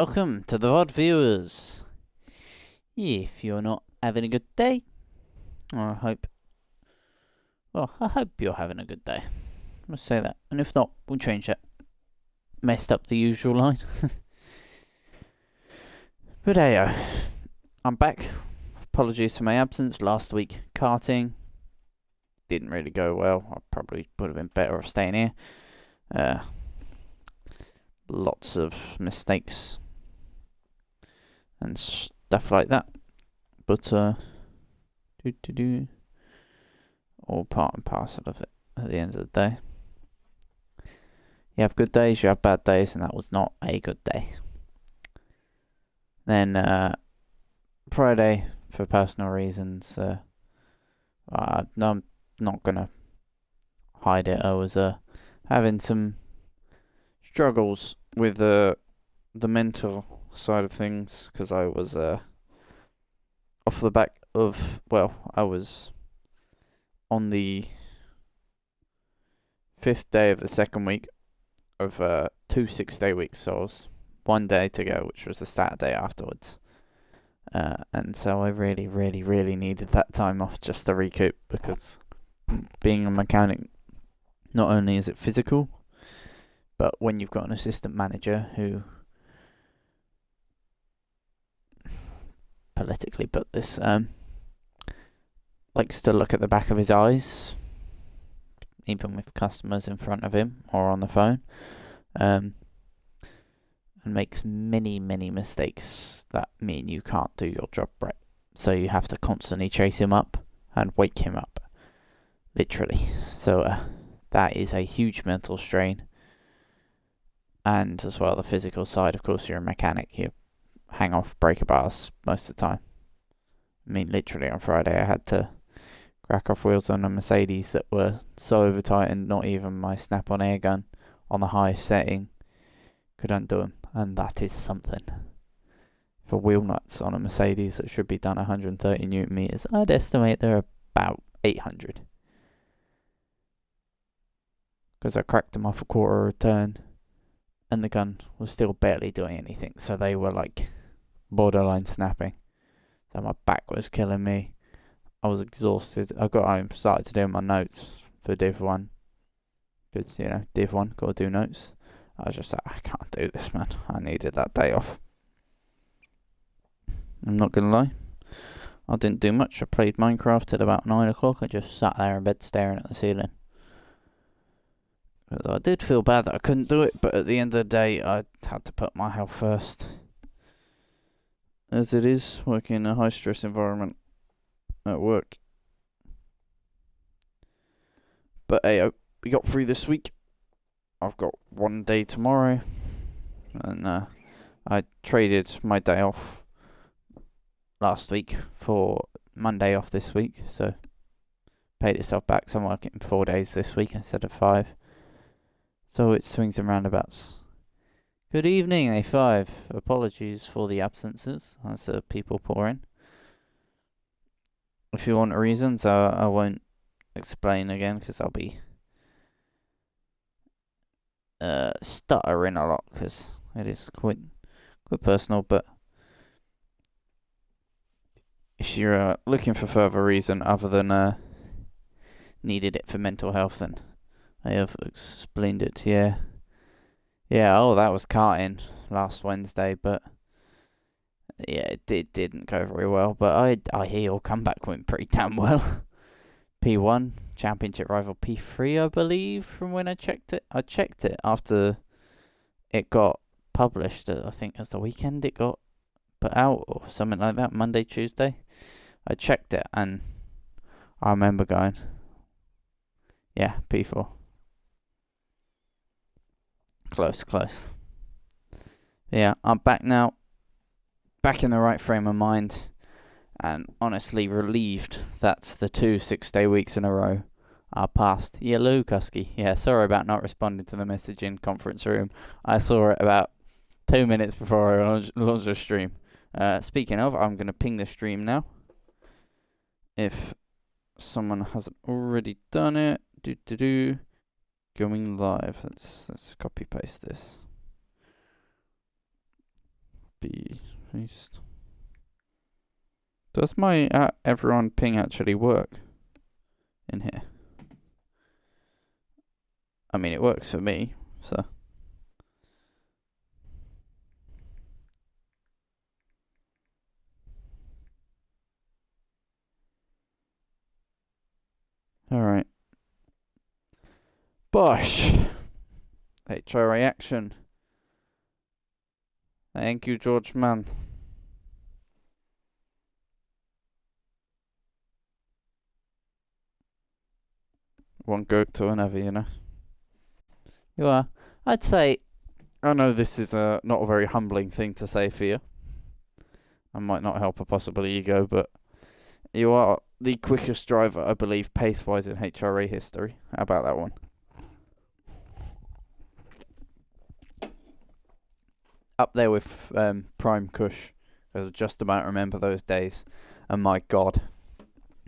Welcome to the VOD viewers. If you're not having a good day, I hope you're having a good day. Let's say that. And if not, we'll change that. Messed up the usual line. But hey, I'm back. Apologies for my absence. Last week, karting didn't really go well. I probably would have been better off staying here. Lots of mistakes and stuff like that. But all part and parcel of it at the end of the day. You have good days, you have bad days, and that was not a good day. Then Friday, for personal reasons, I'm not gonna hide it. I was having some struggles with the mental side of things because I was off the back of, I was on the 5th day of the second week of 2 6-day weeks, so I was 1 day to go, which was the Saturday afterwards. And so I really, really, really needed that time off just to recoup, because being a mechanic, not only is it physical, but when you've got an assistant manager who, politically put this, likes to look at the back of his eyes, even with customers in front of him or on the phone, and makes many, many mistakes that mean you can't do your job right. So you have to constantly chase him up and wake him up, literally. So that is a huge mental strain. And as well, the physical side, of course, you're a mechanic, you hang off breaker bars most of the time. I mean, literally on Friday I had to crack off wheels on a Mercedes that were so over tightened, not even my snap-on air gun on the highest setting could undo them, and that is something. For wheel nuts on a Mercedes that should be done 130 newton meters, I'd estimate they're about 800. Because I cracked them off a quarter of a turn, and the gun was still barely doing anything, so they were like borderline snapping. So my back was killing me. I was exhausted. I got home, started to do my notes for Div 1. Because, Div 1, gotta do notes. I was just like, I can't do this, man. I needed that day off. I'm not gonna lie, I didn't do much. I played Minecraft till about 9 o'clock. I just sat there in bed staring at the ceiling. I did feel bad that I couldn't do it, but at the end of the day, I had to put my health first. As it is, working in a high-stress environment at work. But hey, we got through this week. I've got 1 day tomorrow. And I traded my day off last week for Monday off this week. So, paid itself back. So I'm working 4 days this week instead of 5. So it swings and roundabouts. Good evening, A5. Apologies for the absences. That's people pouring. If you want reasons, I won't explain again because I'll be stuttering a lot because it is quite personal. But if you're looking for further reason other than needed it for mental health, then I have explained it. Yeah, that was karting last Wednesday, but yeah, it didn't go very well. But I hear your comeback went pretty damn well. P1, championship rival P3, I believe, from when I checked it. I checked it after it got published. I think it was the weekend it got put out or something like that, Monday, Tuesday. I checked it and I remember going, yeah, P4. Close. Yeah, I'm back now. Back in the right frame of mind. And honestly relieved that the 2 6-day weeks in a row are past. Yeah, Lou Kusky. Yeah, sorry about not responding to the message in conference room. I saw it about 2 minutes before I launched the stream. Speaking of, I'm going to ping the stream now. If someone hasn't already done it. Going live. Let's copy paste this. Does my everyone ping actually work in here? I mean, it works for me, so. Alright. Bosh! HRA action. Thank you, George Mann. One goat to another, you know. You are. I'd say, I know this is not a very humbling thing to say for you. I might not help a possible ego, but you are the quickest driver, I believe, pace-wise in HRA history. How about that one? Up there with Prime Kush. I just about remember those days. And my God,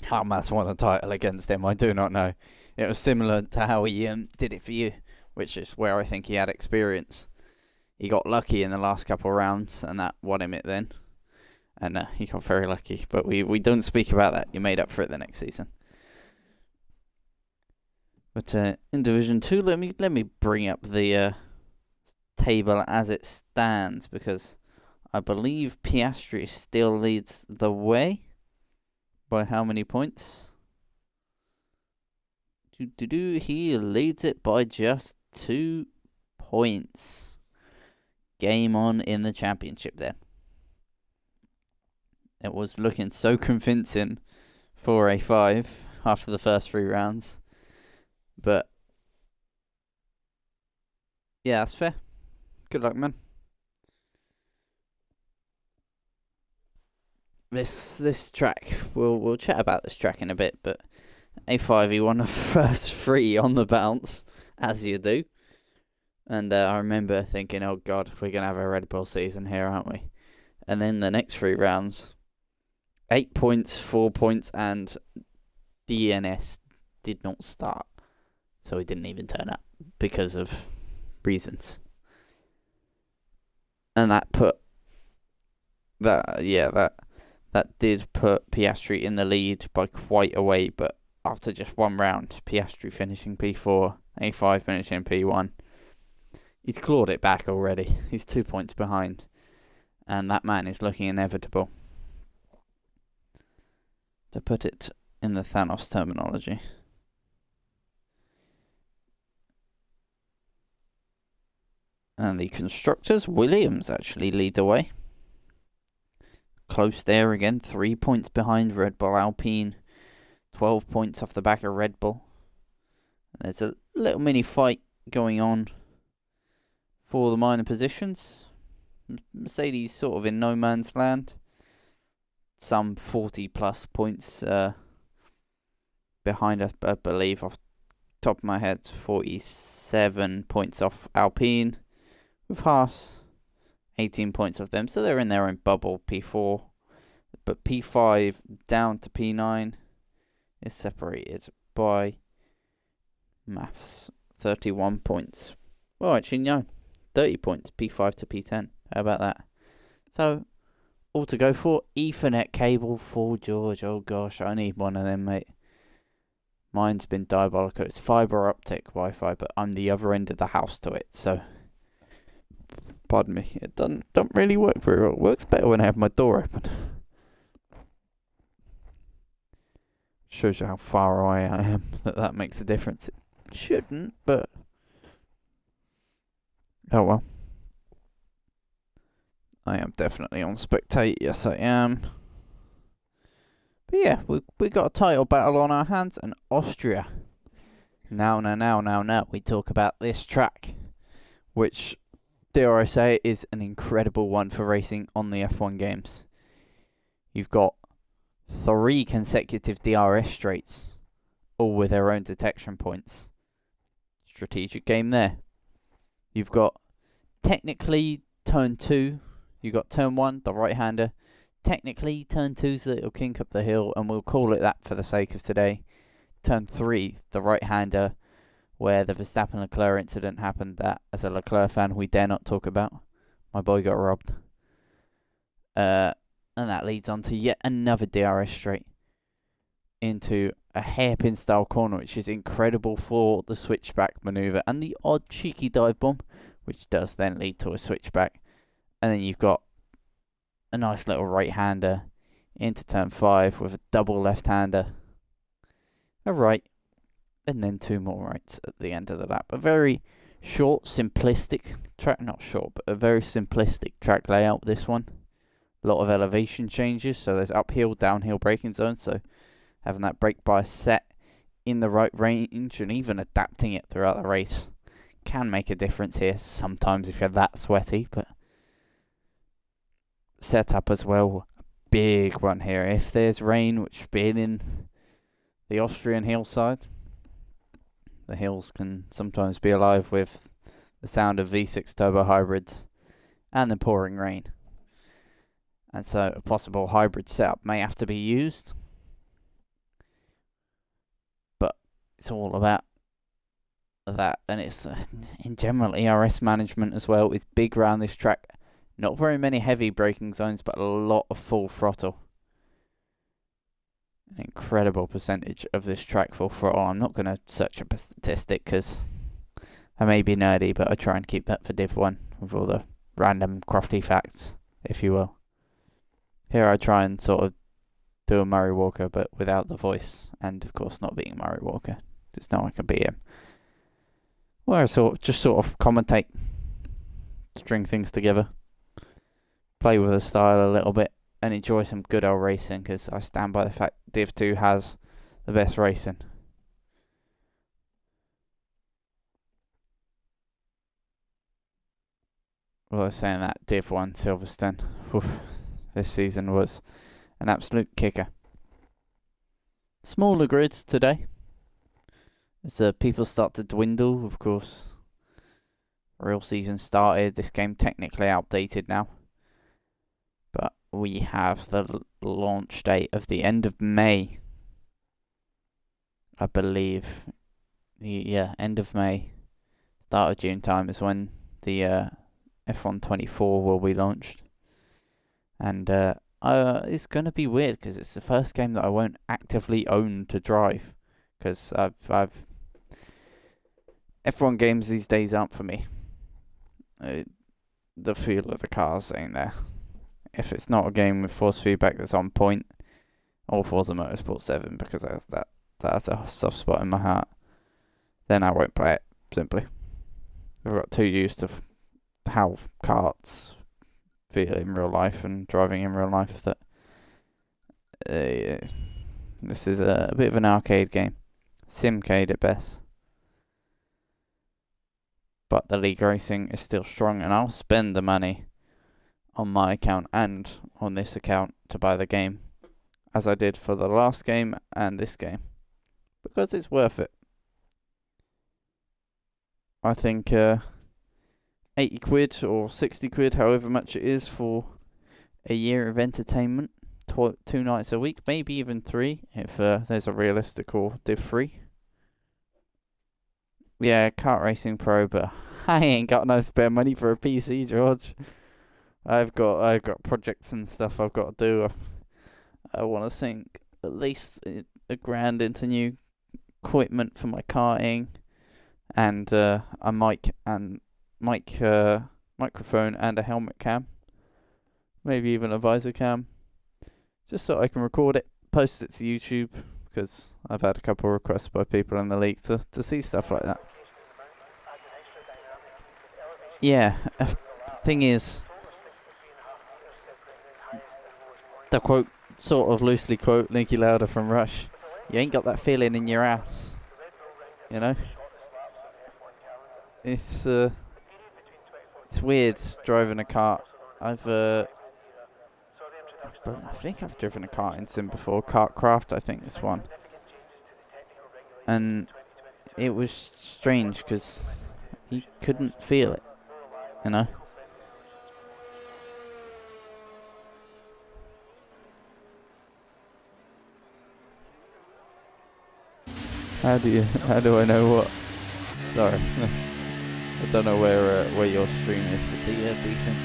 how Mass won a title against him, I do not know. It was similar to how he did it for you, which is where I think he had experience. He got lucky in the last couple of rounds, and that won him it then. And he got very lucky, but we don't speak about that. You made up for it the next season. But in Division 2, let me bring up the table as it stands, because I believe Piastri still leads the way. By how many points? He leads it by just 2 points. Game on in the championship then. It was looking so convincing for A5 after the first 3 rounds. But yeah, that's fair. Good luck, man. This track, we'll chat about this track in a bit, but A5 he won the first 3 on the bounce, as you do. And I remember thinking, oh God, we're going to have a Red Bull season here, aren't we? And then the next 3 rounds, 8 points, 4 points, and DNS did not start. So he didn't even turn up because of reasons. And that did put Piastri in the lead by quite a way, but after just 1 round, Piastri finishing P4, A5 finishing P1. He's clawed it back already. He's 2 points behind. And that man is looking inevitable. To put it in the Thanos terminology. And the constructors, Williams actually lead the way. Close there again, 3 points behind Red Bull Alpine. 12 points off the back of Red Bull. There's a little mini fight going on for the minor positions. Mercedes sort of in no man's land. Some 40 plus points behind us, I believe, off the top of my head. 47 points off Alpine. With Haas, 18 points off them. So they're in their own bubble, P4. But P5 down to P9 is separated by maths. 31 points. Well, actually, no. 30 points, P5 to P10. How about that? So, all to go for. Ethernet cable for George. Oh gosh, I need one of them, mate. Mine's been diabolical. It's fibre optic Wi-Fi, but I'm the other end of the house to it, so pardon me. It don't really work very well. It works better when I have my door open. Shows you how far away I am. That makes a difference. It shouldn't, but oh well. I am definitely on spectate. Yes, I am. But yeah, we got a title battle on our hands, and Austria. Now, we talk about this track, which, dare I say, is an incredible one for racing on the F1 games. You've got 3 consecutive DRS straights, all with their own detection points. Strategic game there. You've got technically turn 2. You've got turn 1, the right-hander. Technically, turn 2's a little kink up the hill, and we'll call it that for the sake of today. Turn 3, the right-hander, where the Verstappen-Leclerc incident happened, that, as a Leclerc fan, we dare not talk about. My boy got robbed. And that leads on to yet another DRS straight into a hairpin style corner, which is incredible for the switchback maneuver and the odd cheeky dive bomb, which does then lead to a switchback. And then you've got a nice little right-hander into turn 5 with a double left-hander, a right, and then 2 more rights at the end of the lap. A very short, simplistic track, not short, but a very simplistic track layout, this one. A lot of elevation changes, so there's uphill, downhill braking zones, so having that brake bias set in the right range and even adapting it throughout the race can make a difference here sometimes if you're that sweaty, but setup as well, a big one here. If there's rain, which being in the Austrian hillside, the hills can sometimes be alive with the sound of V6 turbo hybrids and the pouring rain. And so a possible hybrid setup may have to be used. But it's all about that. And it's, in general, ERS management as well is big around this track. Not very many heavy braking zones, but a lot of full throttle. An incredible percentage of this track full throttle. I'm not going to search up a statistic because I may be nerdy, but I try and keep that for Div 1 with all the random crofty facts, if you will. Here I try and sort of do a Murray Walker, but without the voice, and of course not being Murray Walker. Just know I can be him. Where I sort of commentate, string things together, play with the style a little bit, and enjoy some good old racing, because I stand by the fact Div 2 has the best racing. Well, I was saying that Div 1 Silverstone this season was an absolute kicker. Smaller grids today. As people start to dwindle, of course. Real season started. This game technically outdated now. But we have the launch date of the end of May. I believe. End of May. Start of June time is when the F1 24 will be launched. And it's going to be weird because it's the first game that I won't actively own to drive. Because I've F1 games these days aren't for me. The feel of the cars ain't there. If it's not a game with force feedback that's on point, or Forza Motorsport 7, because that's a soft spot in my heart, then I won't play it, simply. I've got too used to how karts feel in real life and driving in real life that this is a bit of an arcade game. Simcade at best. But the league racing is still strong, and I'll spend the money on my account and on this account to buy the game, as I did for the last game and this game, because it's worth it. I think 80 quid or 60 quid, however much it is, for a year of entertainment, 2 nights a week, maybe even 3 if there's a realistic or Div 3. Yeah, Kart Racing Pro, but I ain't got no spare money for a PC, George. I've got projects and stuff I've got to do. I want to sink at least $1,000 into new equipment for my karting, and a microphone and a helmet cam, maybe even a visor cam, just so I can record it, post it to YouTube, because I've had a couple of requests by people in the league to see stuff like that. Yeah, thing is, to quote, sort of loosely quote Linky Lauda from Rush, you ain't got that feeling in your ass, you know? It's weird driving a kart. I think I've driven a kart in sim before. Kartcraft, I think this one. And it was strange because you couldn't feel it, you know? How do I know what? Sorry. I don't know where your stream is, but the decent.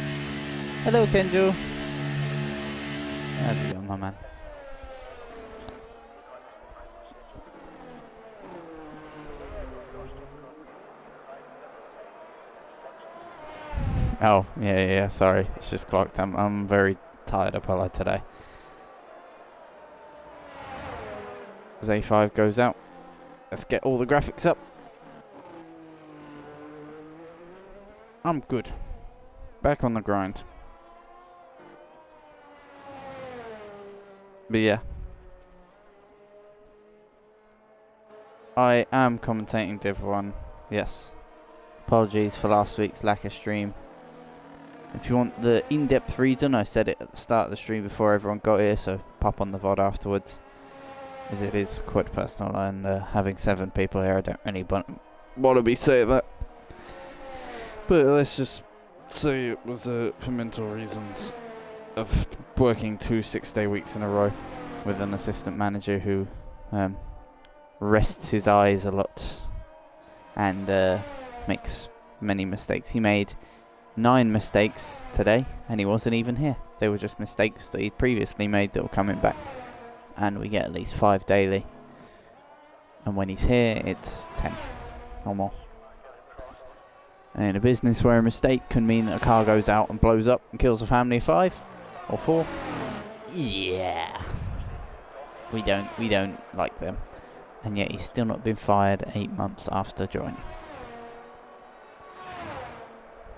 Hello, Kenjo. How's it going, my man? Oh, yeah, sorry. It's just clocked. I'm very tired of Apollo today. As A5 goes out, let's get all the graphics up. I'm good. Back on the grind. But yeah. I am commentating Div 1. Yes. Apologies for last week's lack of stream. If you want the in-depth reason, I said it at the start of the stream before everyone got here, so pop on the VOD afterwards. As it is quite personal, and having 7 people here, I don't really want to be saying that. But let's just say it was for mental reasons of working 2 6-day weeks in a row with an assistant manager who rests his eyes a lot and makes many mistakes. He made 9 mistakes today, and he wasn't even here. They were just mistakes that he'd previously made that were coming back. And we get at least 5 daily. And when he's here, it's 10 or more. And in a business where a mistake can mean that a car goes out and blows up and kills a family of 5 or 4, yeah, we don't like them. And yet he's still not been fired 8 months after joining.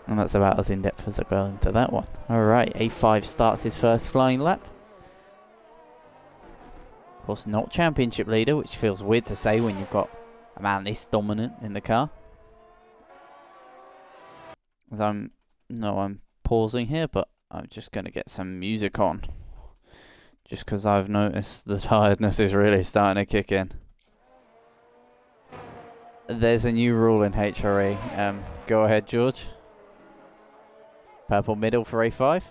And that's about as in-depth as I go into that one. Alright, A5 starts his first flying lap. Of course, not championship leader, which feels weird to say when you've got a man this dominant in the car. As I'm pausing here, but I'm just going to get some music on. Just because I've noticed the tiredness is really starting to kick in. There's a new rule in HRA. Go ahead, George. Purple middle for A5.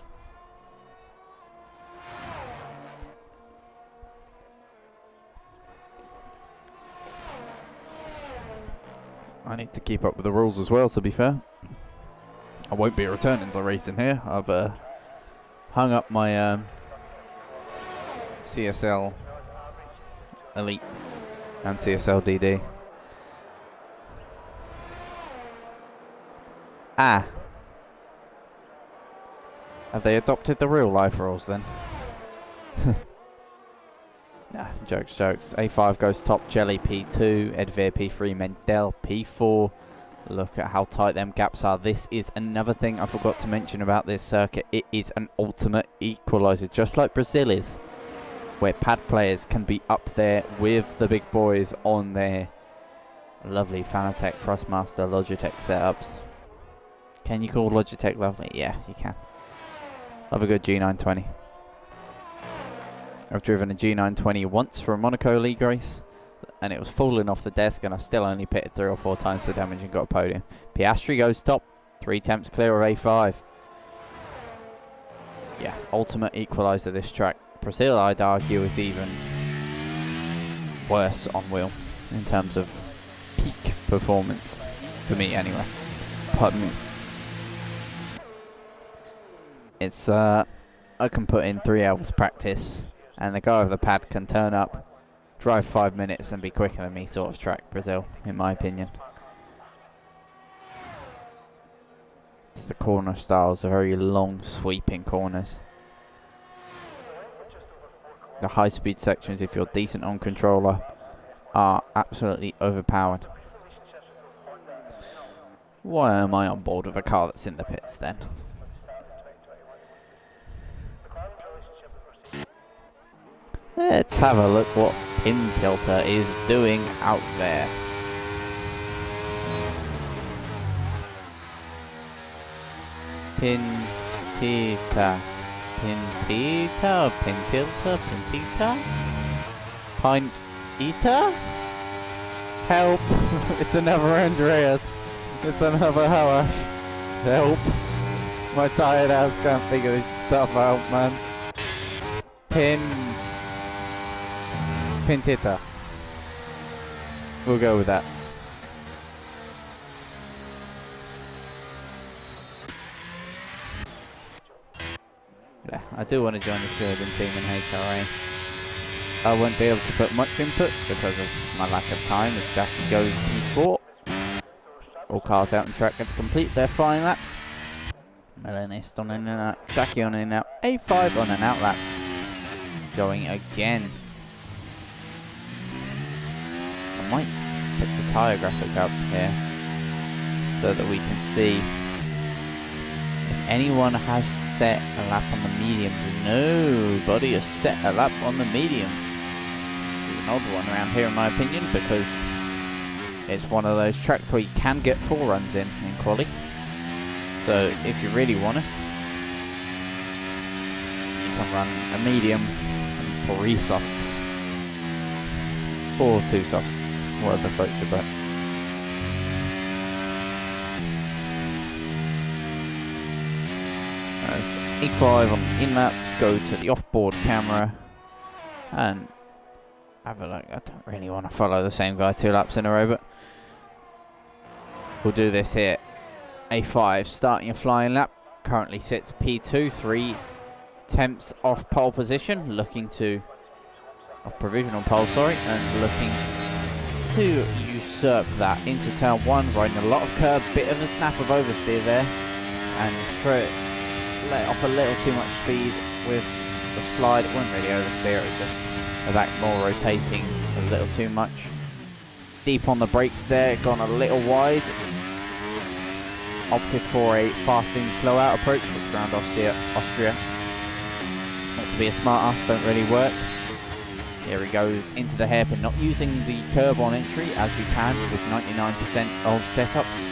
I need to keep up with the rules as well, to be fair. I won't be returning to racing here. I've hung up my CSL Elite and CSL DD. Ah. Have they adopted the real life rules then? Nah, jokes. A5 goes top, Jelly P2, Edveer P3, Mendel P4. Look at how tight them gaps are. This is another thing I forgot to mention about this circuit. It is an ultimate equalizer, just like Brazil is, where pad players can be up there with the big boys on their lovely Fanatec, Thrustmaster, Logitech setups. Can you call Logitech lovely? Yeah, you can. Love a good G920. I've driven a G920 once for a Monaco League race, and it was falling off the desk, and I still only pitted 3 or 4 times the damage and got a podium. Piastri goes top, 3 temps clear of A5. Yeah, ultimate equaliser this track. Brazil, I'd argue, is even worse on wheel in terms of peak performance, for me anyway. Pardon me. It's, I can put in 3 hours practice, and the guy with the pad can turn up, drive 5 minutes and be quicker than me sort of track, Brazil, in my opinion. It's the corner styles, are very long sweeping corners. The high speed sections, if you're decent on controller, are absolutely overpowered. Why am I on board with a car that's in the pits then? Let's have a look what Pin Tilter is doing out there. Pin Tilter. Pin Tilter. Pin Tilter. Pin Tilter. Pint Eater? Help! It's another Andreas. It's another Hawash. Help! My tired ass can't figure this stuff out, man. Pintita. We'll go with that. But I do want to join the Sheridan team in HRA. I won't be able to put much input because of my lack of time as Jackie goes P4. All cars out on track have to complete their flying laps. Melanist on in and out, Jackie on in and out, A5 on an out lap. Going again. I might pick the tyre graphic up here so that we can see if anyone has set a lap on the mediums. Nobody has set a lap on the mediums. It's an odd one around here in my opinion, because it's one of those tracks where you can get 4 runs in quali. So if you really want to, you can run a medium and 3 softs. Or 2 softs, whatever floats your boat. As E5 on in-laps, go to the off-board camera and have a look. I don't really want to follow the same guy 2 laps in a row, but we'll do this here. A5 starting a flying lap, currently sits P2, 3 temps off pole position, looking to, off provisional pole, sorry, and looking to usurp that into turn 1, riding a lot of curb, bit of a snap of oversteer there, and let off a little too much speed with the slide. It wasn't really oversteer, it was just the back more rotating a little too much. Deep on the brakes there, gone a little wide. Opted for a fast-in, slow-out approach, which around Austria not to be a smart ass, don't really work. Here he goes into the hairpin, not using the curb on entry as you can with 99% of setups.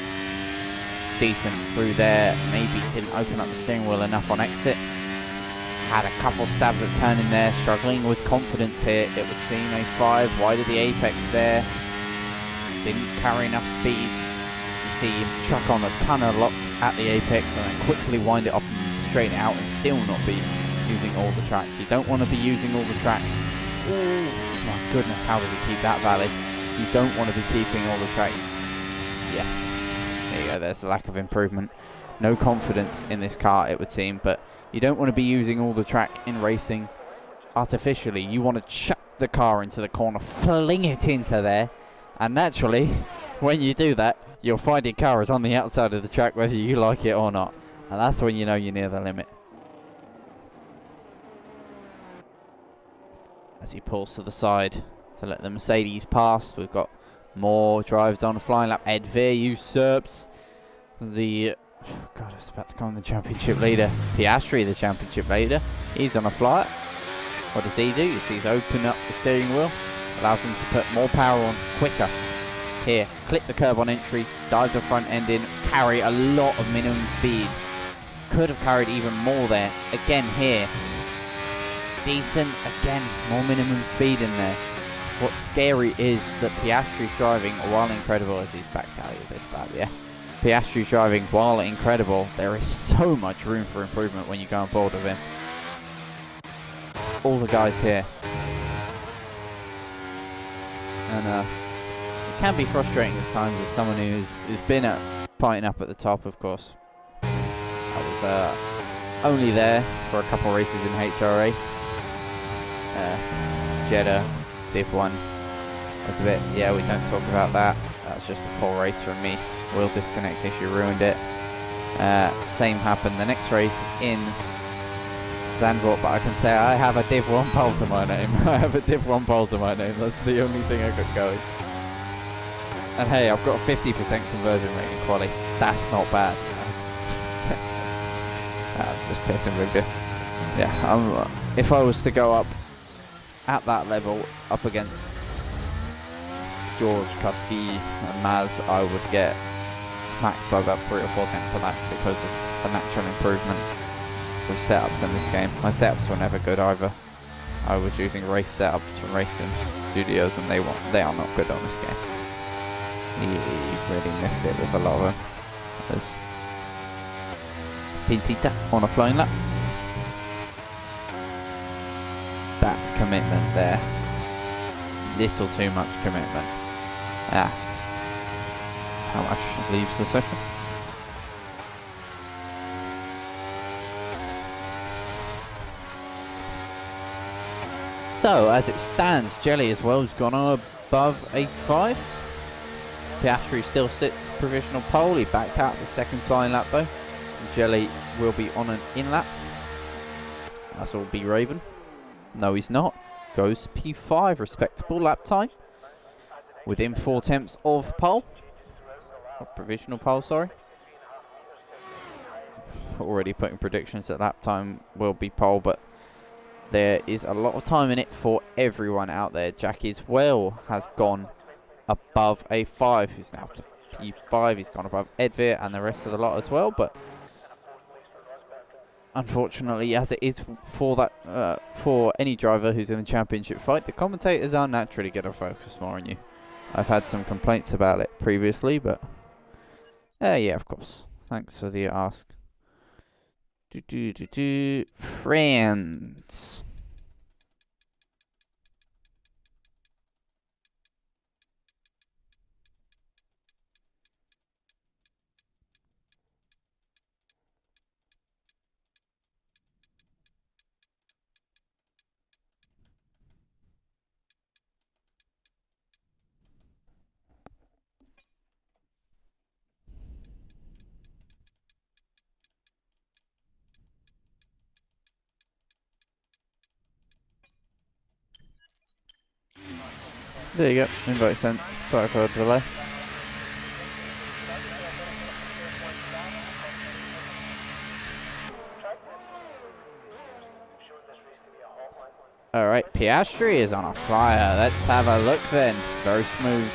Decent through there, maybe didn't open up the steering wheel enough on exit. Had a couple stabs at turning there, struggling with confidence here, it would seem. A5 wide of the apex there, didn't carry enough speed. You see him chuck on a ton of lock at the apex and then quickly wind it off and straighten it out and still not be using all the track. You don't want to be using all the track. Oh my goodness, how did he keep that valley? You don't want to be keeping all the track. Yeah, there you go, there's the lack of improvement. No confidence in this car, it would seem, but you don't want to be using all the track in racing artificially. You want to chuck the car into the corner, fling it into there, and naturally, when you do that, you'll find your car is on the outside of the track whether you like it or not. And that's when you know you're near the limit. As he pulls to the side to let the Mercedes pass, we've got more drives on the flying lap. Ed Veer usurps the... Oh God, I was about to call him the championship leader. Piastri, the championship leader. He's on a flyer. What does he do? You see he's open up the steering wheel. Allows him to put more power on quicker. Here, clip the curb on entry, dive the front end in, carry a lot of minimum speed. Could have carried even more there. Again here. Decent, again, more minimum speed in there. What's scary is that Piastri's driving, while incredible as he's backed out of this lap, yeah. Piastri's driving while incredible. There is so much room for improvement when you go on board with him. All the guys here. And it can be frustrating at times as someone who's been fighting up at the top, of course. I was only there for a couple races in HRA. Jeddah, Div 1. That's a bit, yeah, we don't talk about that. That's just a poor race from me. Wheel disconnect issue ruined it. Same happened the next race in Zandvoort, but I can say I have a Div 1 pole to my name. I have a Div 1 pole to my name. That's the only thing I got going. And hey, I've got a 50% conversion rate in quali. That's not bad. I'm just pissing with it. Yeah, if I was to go up at that level, up against George, Kusky and Maz, I would get smacked by about 3 or 4 tenths a lap because of the natural improvement with setups in this game. My setups were never good either. I was using race setups from racing studios and they are not good on this game. You really missed it with a lot of them. There's Pintita on a flying lap. That's commitment there. Little too much commitment. Ah. How much leaves the session? So, as it stands, Jelly as well has gone above a 5. Piastri still sits provisional pole. He backed out the second flying lap though. Jelly will be on an in-lap. That's all B Raven. No, he's not. Goes P5, respectable lap time. Within 4 tenths of pole. Or provisional pole, sorry. Already putting predictions that lap time will be pole, but there is a lot of time in it for everyone out there. Jackie as well has gone above a 5. He's now to P5. He's gone above Edvir and the rest of the lot as well, but unfortunately, as it is for that for any driver who's in the championship fight, the commentators are naturally going to focus more on you. I've had some complaints about it previously, but yeah, of course. Thanks for the ask. Friends. There you go, invite sent. Sorry for the delay. Alright, Piastri is on a flyer. Let's have a look then. Very smooth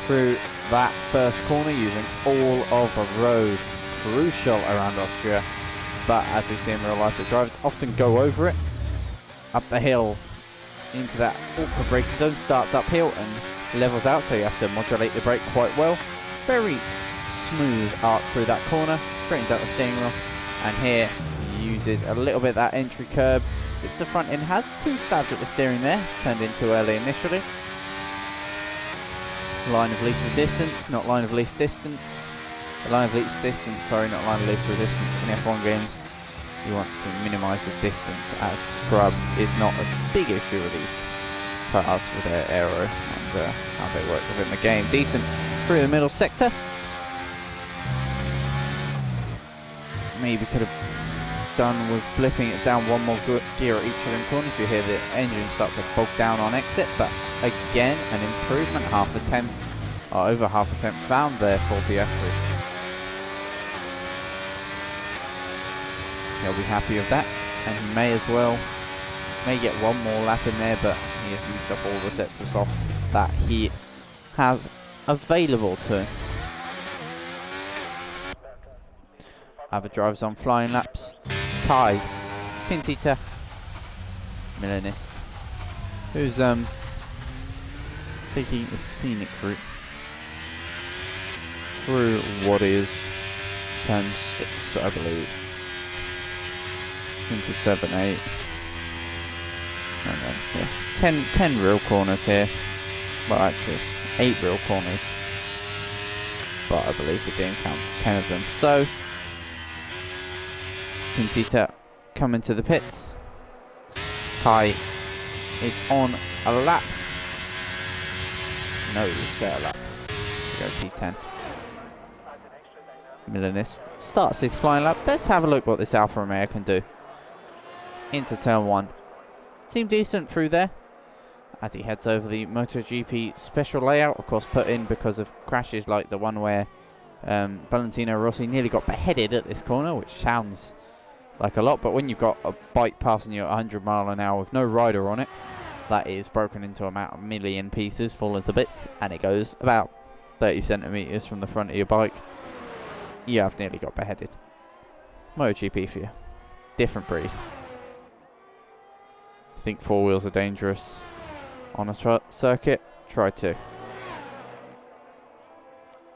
through that first corner using all of the road. Crucial around Austria. But as we see in real life, the drivers often go over it. Up the hill into that awkward braking zone, starts uphill and levels out, so you have to modulate the brake quite well. Very smooth arc through that corner, straightens out the steering wheel, and here he uses a little bit of that entry curb. It's the front end, has 2 stabs at the steering there, turned in too early initially. Line of least resistance, not line of least distance. Line of least distance, sorry, not line of least resistance in F1 games. You want to minimise the distance, as scrub is not a big issue with these cars with their aero and how they work within the game. Decent through the middle sector. Maybe could have done with flipping it down one more gear at each of them corners. You hear the engine start to bog down on exit, but again, an improvement, half a tenth, or over half a tenth found there for Piastri. He'll be happy with that, and he may get one more lap in there, but he has used up all the sets of soft that he has available to him. Other drivers on flying laps. Kai, Pintita, Milanist, who's taking the scenic route through what is turn 6, I believe. Into 7, 8. And then, yeah, 10 real corners here. Well, actually, 8 real corners. But I believe the game counts 10 of them. So, Pintita coming to the pits. Kai is on a lap. No, set a lap. We go P10. Milanist starts his flying lap. Let's have a look what this Alfa Romeo can do. Into turn 1. Seemed decent through there as he heads over the MotoGP special layout, of course put in because of crashes like the one where Valentino Rossi nearly got beheaded at this corner, which sounds like a lot, but when you've got a bike passing you at 100 miles an hour with no rider on it, that is broken into a million pieces, falling to bits, and it goes about 30 centimeters from the front of your bike. You have nearly got beheaded. MotoGP for you. Different breed. Think 4 wheels are dangerous on a circuit? Try to.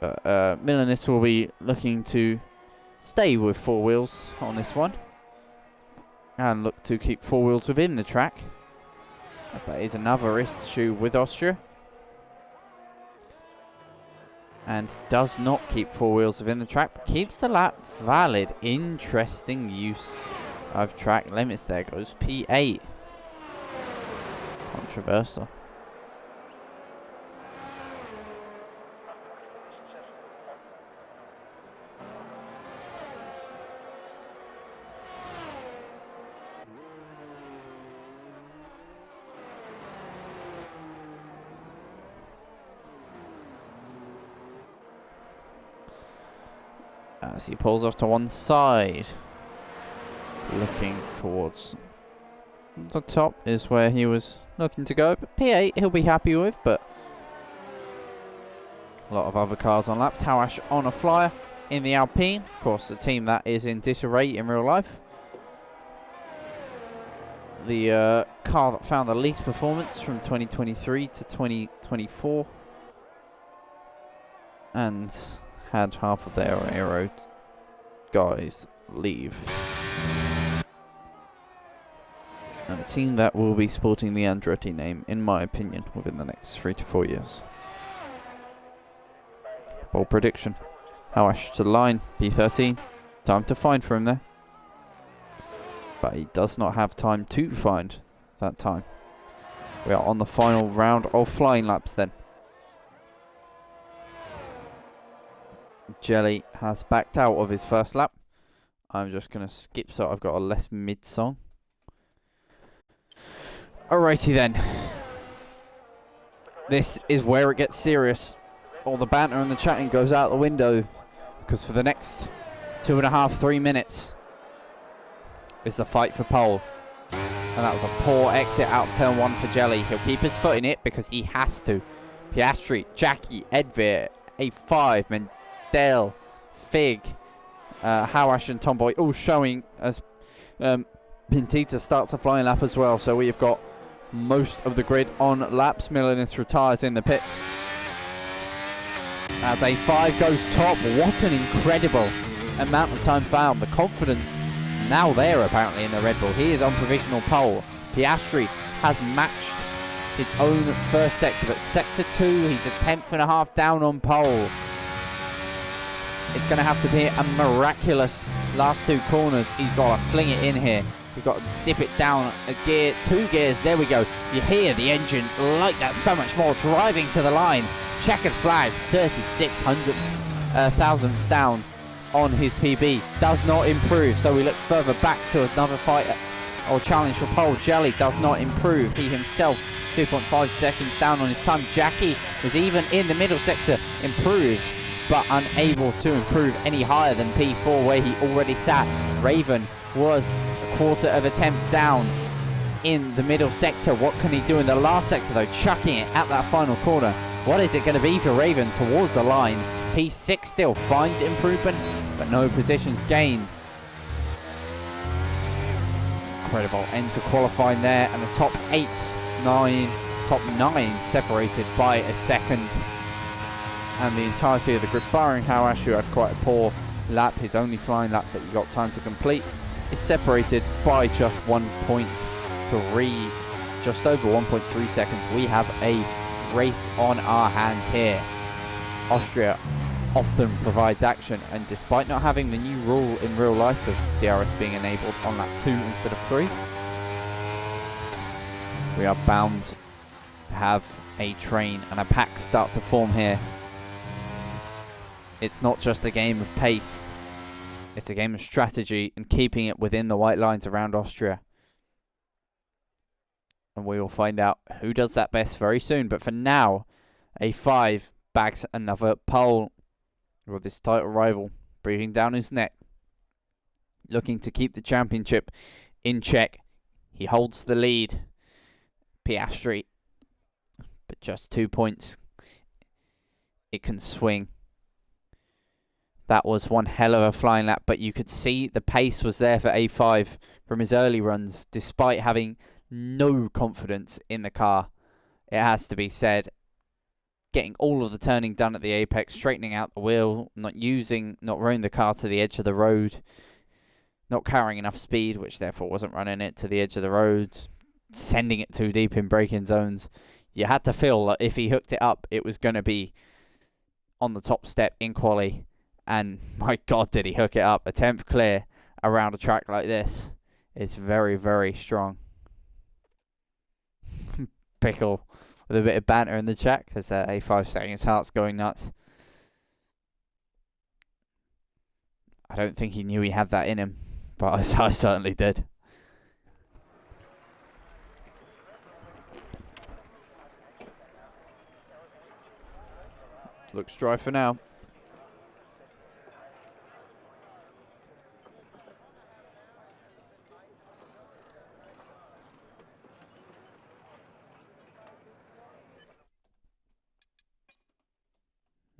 Milanist will be looking to stay with 4 wheels on this one and look to keep 4 wheels within the track, as that is another issue with Austria, and does not keep 4 wheels within the track, but keeps the lap valid. Interesting use of track limits there. Goes P8 Controversial. As he pulls off to one side, looking towards the top is where he was looking to go. But P8 he'll be happy with, but a lot of other cars on laps. Hawash on a flyer in the Alpine. Of course, the team that is in disarray in real life. The car that found the least performance from 2023 to 2024. And had half of their aero guys leave. And a team that will be sporting the Andretti name, in my opinion, within the next 3 to 4 years. Bold prediction. Hawash to the line, P13. Time to find for him there. But he does not have time to find that time. We are on the final round of flying laps then. Jelly has backed out of his first lap. I'm just going to skip so I've got a less mid song. Alrighty then. This is where it gets serious. All the banter and the chatting goes out the window. Because for the next 2.5, 3 minutes is the fight for pole. And that was a poor exit out of turn 1 for Jelly. He'll keep his foot in it because he has to. Piastri, Jackie, Edvir, A5, Mendel, Fig, Hawash and Tomboy all showing as Pintita starts a flying lap as well. So we have got most of the grid on laps. Milanist retires in the pits. As A5 goes top, what an incredible amount of time found. The confidence now there apparently in the Red Bull. He is on provisional pole. Piastri has matched his own first sector, but sector 2 he's a 10th.5 down on pole. It's going to have to be a miraculous last 2 corners. He's got to fling it in here. He's got to dip it down a gear, 2 gears. There we go. You hear the engine like that so much more. Driving to the line. Checkered flag, 36 thousandths down on his PB. Does not improve. So we look further back to another fight or challenge for pole. Jelly does not improve. He himself 2.5 seconds down on his time. Jackie was even in the middle sector, improves, but unable to improve any higher than P4 where he already sat. Raven was a quarter of a tenth down in the middle sector. What can he do in the last sector though? Chucking it at that final corner. What is it going to be for Raven towards the line? P6 still finds improvement, but no positions gained. Incredible end to qualifying there, and the top 8, 9, top 9 separated by a second. And the entirety of the grid, barring Hawash, who had quite a poor lap, his only flying lap that he got time to complete, is separated by just 1.3, just over 1.3 seconds. We have a race on our hands here. Austria often provides action, and despite not having the new rule in real life of DRS being enabled on lap 2 instead of 3, we are bound to have a train and a pack start to form here. It's not just a game of pace, it's a game of strategy and keeping it within the white lines around Austria. And we will find out who does that best very soon. But for now, A5 bags another pole with this title rival breathing down his neck, looking to keep the championship in check. He holds the lead. Piastri, but just 2 points. It can swing. That was one hell of a flying lap, but you could see the pace was there for A5 from his early runs, despite having no confidence in the car. It has to be said. Getting all of the turning done at the apex, straightening out the wheel, not running the car to the edge of the road, not carrying enough speed, which therefore wasn't running it to the edge of the road, sending it too deep in braking zones. You had to feel that if he hooked it up, it was going to be on the top step in quali. And my God, did he hook it up. A 10th clear around a track like this is very, very strong. Pickle with a bit of banter in the chat because A5 saying his heart's going nuts. I don't think he knew he had that in him, but I certainly did. Looks dry for now.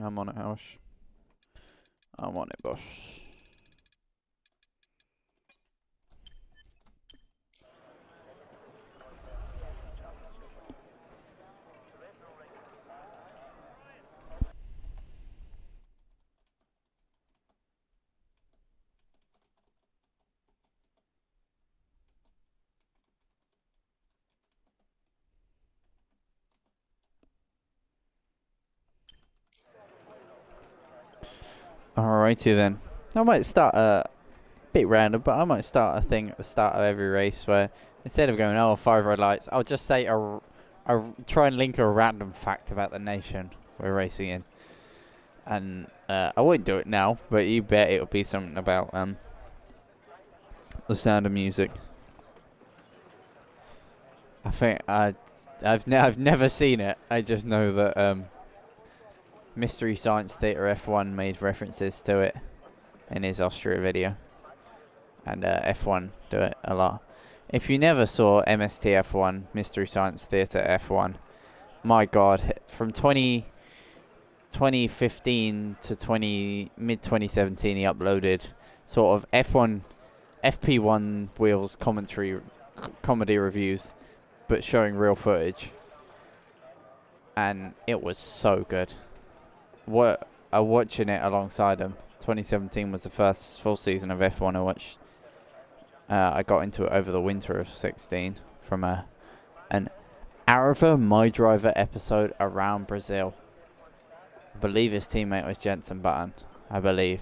I'm on it, House. I'm on it, boss. Alrighty then. I might start a bit random, but I might start a thing at the start of every race where instead of going, oh, 5 red lights, I'll just say try and link a random fact about the nation we're racing in. And I won't do it now, but you bet it'll be something about the Sound of Music. I think I've never seen it. I just know that Mystery Science Theater F1 made references to it in his Austria video, and F1 do it a lot. If you never saw MST F1, Mystery Science Theater F1, my God, from 2015 to mid 2017, he uploaded sort of FP1 wheels comedy reviews, but showing real footage, and it was so good. Watching it alongside him. 2017 was the first full season of F1 I watched. I got into it over the winter of 16 from an Arava My Driver episode around Brazil. I believe his teammate was Jenson Button, I believe,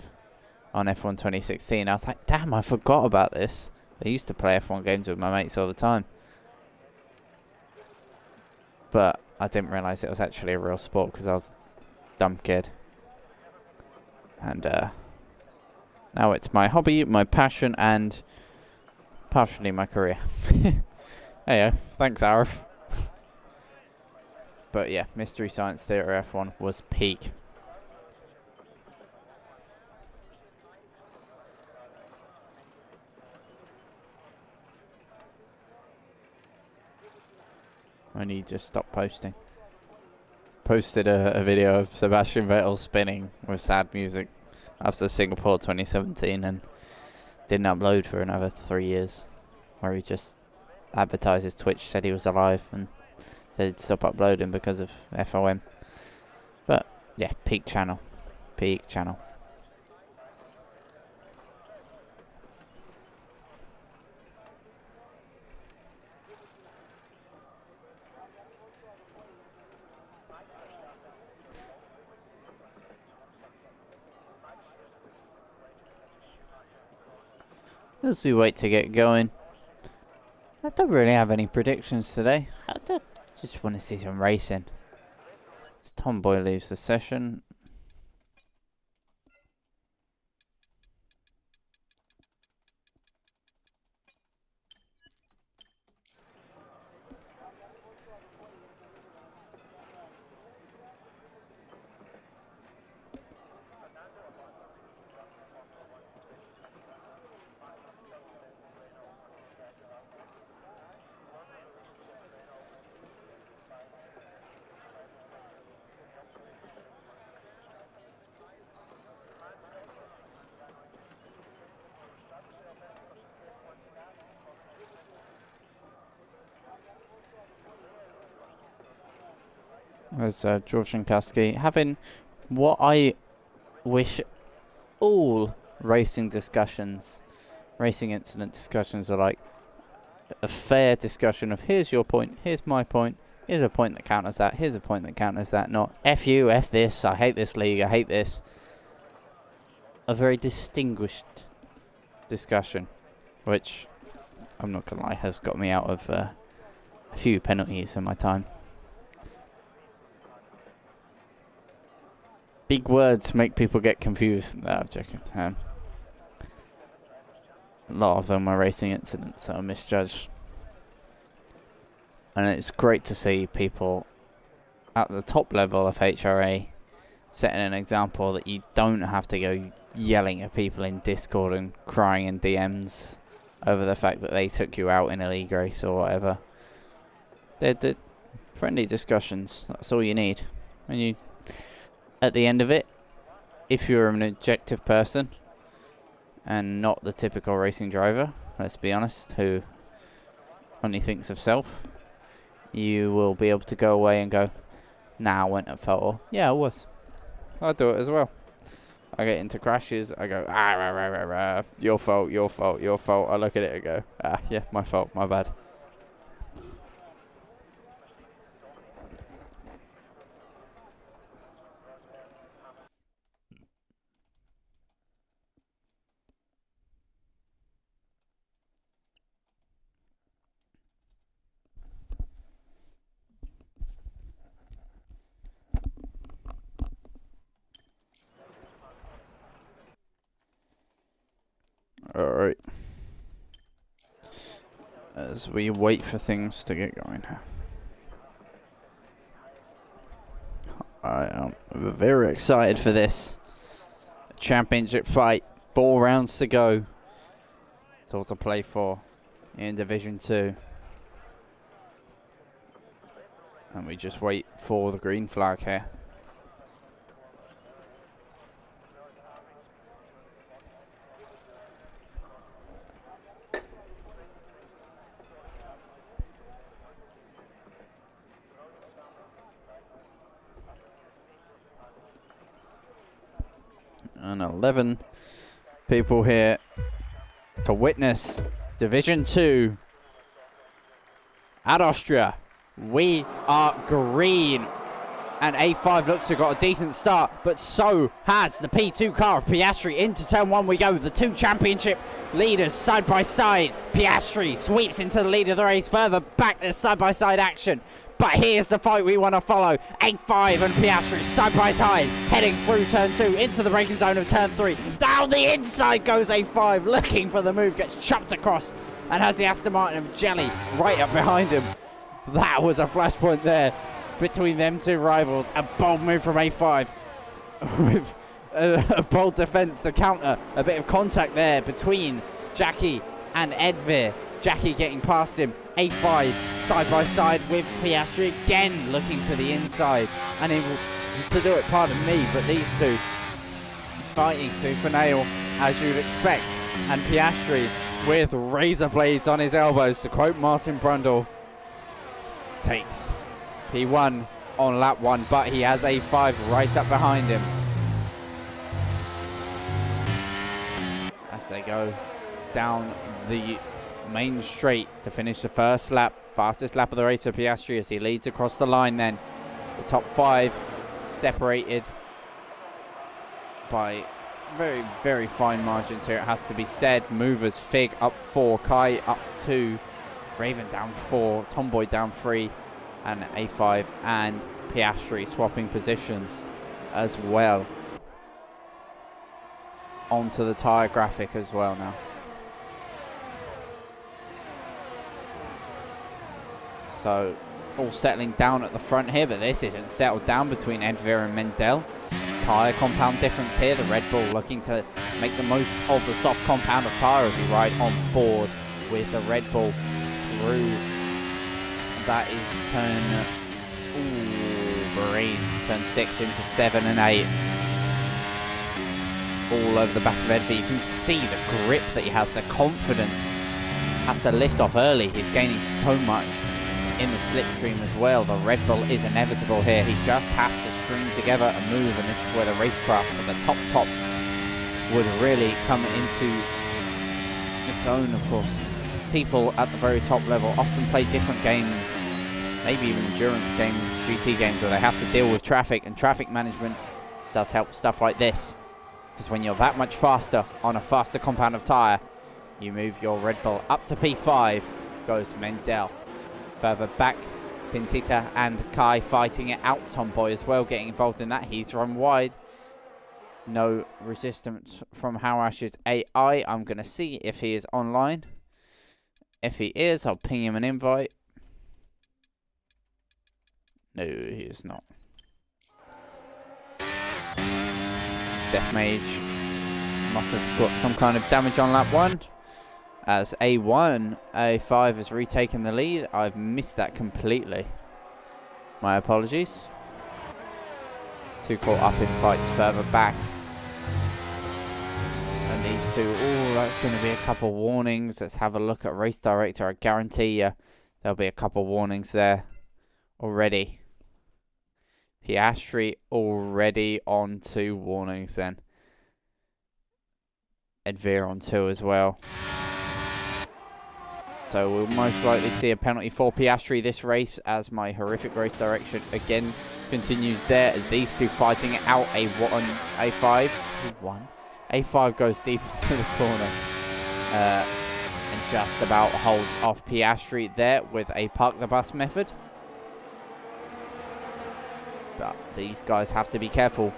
on F1 2016. I was like, damn, I forgot about this. I used to play F1 games with my mates all the time. But I didn't realise it was actually a real sport because I was dumb kid, and now it's my hobby, my passion, and partially my career. Hey, thanks, Arif. But yeah, Mystery Science Theater F1 was peak. I need to just stop posting. Posted a video of Sebastian Vettel spinning with sad music after Singapore 2017 and didn't upload for another 3 years, where he just advertised his Twitch, said he was alive, and said he'd stop uploading because of FOM. But yeah, peak channel. As we wait to get going, I don't really have any predictions today. I just want to see some racing. As Tomboy leaves the session. There's George Jankowski having what I wish all racing incident discussions are like. A fair discussion of here's your point, here's my point, here's a point that counters that, here's a point that counters that, not F you, F this, I hate this league, I hate this. A very distinguished discussion, which I'm not gonna lie has got me out of a a few penalties in my time. Big words make people get confused. No, I'm joking. A lot of them are racing incidents that are misjudged. And it's great to see people at the top level of HRA setting an example that you don't have to go yelling at people in Discord and crying in DMs over the fact that they took you out in a league race or whatever. They're friendly discussions. That's all you need. And you, at the end of it, if you're an objective person and not the typical racing driver, let's be honest, who only thinks of self, you will be able to go away and go, nah, I went at fault. Or, yeah, I was. I do it as well. I get into crashes, I go, rah, rah, rah, rah, your fault, your fault, your fault. I look at it and go, yeah, my fault, my bad. Alright. As we wait for things to get going. I am very excited for this championship fight. 4 rounds to go. It's all to play for in Division 2. And we just wait for the green flag here. And 11 people here to witness Division 2 at Austria. We are green. And A5 looks to have got a decent start, but so has the P2 car of Piastri. Into turn 1 we go. The 2 championship leaders side by side. Piastri sweeps into the lead of the race. Further back, there's side-by-side action. But here's the fight we want to follow. A5 and Piastri side by side, heading through turn 2 into the braking zone of turn 3. Down the inside goes A5, looking for the move, gets chopped across, and has the Aston Martin of Jelly right up behind him. That was a flashpoint there between them two rivals. A bold move from A5 with a bold defense to counter. A bit of contact there between Jackie and Edvir. Jackie getting past him. A5 side by side with Piastri again, looking to the inside, unable to do it, pardon me, but these two fighting tooth and nail as you'd expect. And Piastri with razor blades on his elbows, to quote Martin Brundle, takes P1 on lap 1, but he has A5 right up behind him as they go down the main straight to finish the first lap. Fastest lap of the race for Piastri as he leads across the line then. The top 5 separated by very, very fine margins here, it has to be said. Movers, Fig up 4, Kai up 2, Raven down 4, Tomboy down 3, and A5 and Piastri swapping positions as well. Onto the tyre graphic as well now. So all settling down at the front here, but this isn't settled down between Edvir and Mendel. Tyre compound difference here. The Red Bull looking to make the most of the soft compound of tyre as we ride on board with the Red Bull through. That is turn, turn 6 into 7 and 8. All over the back of Edvir. You can see the grip that he has, the confidence. Has to lift off early. He's gaining so much in the slipstream as well. The Red Bull is inevitable here. He just has to string together a move, and this is where the racecraft at the top would really come into its own, of course. People at the very top level often play different games, maybe even endurance games, GT games, where they have to deal with traffic, and traffic management does help stuff like this. Because when you're that much faster on a faster compound of tyre, you move your Red Bull up to P5, goes Mendel. Further back, Pintita and Kai fighting it out. Tomboy as well getting involved in that. He's run wide. No resistance from Howash's AI. I'm going to see if he is online. If he is, I'll ping him an invite. No, he is not. Death Mage must have got some kind of damage on lap 1. As A5 has retaken the lead. I've missed that completely. My apologies. Two caught up in fights further back. And these two, oh, that's going to be a couple warnings. Let's have a look at Race Director. I guarantee you there'll be a couple warnings there already. Piastri already on 2 warnings then. Edvir on 2 as well. So we'll most likely see a penalty for Piastri this race as my horrific race direction again continues there as these two fighting it out. A5 goes deep into the corner and just about holds off Piastri there with a park the bus method. But these guys have to be careful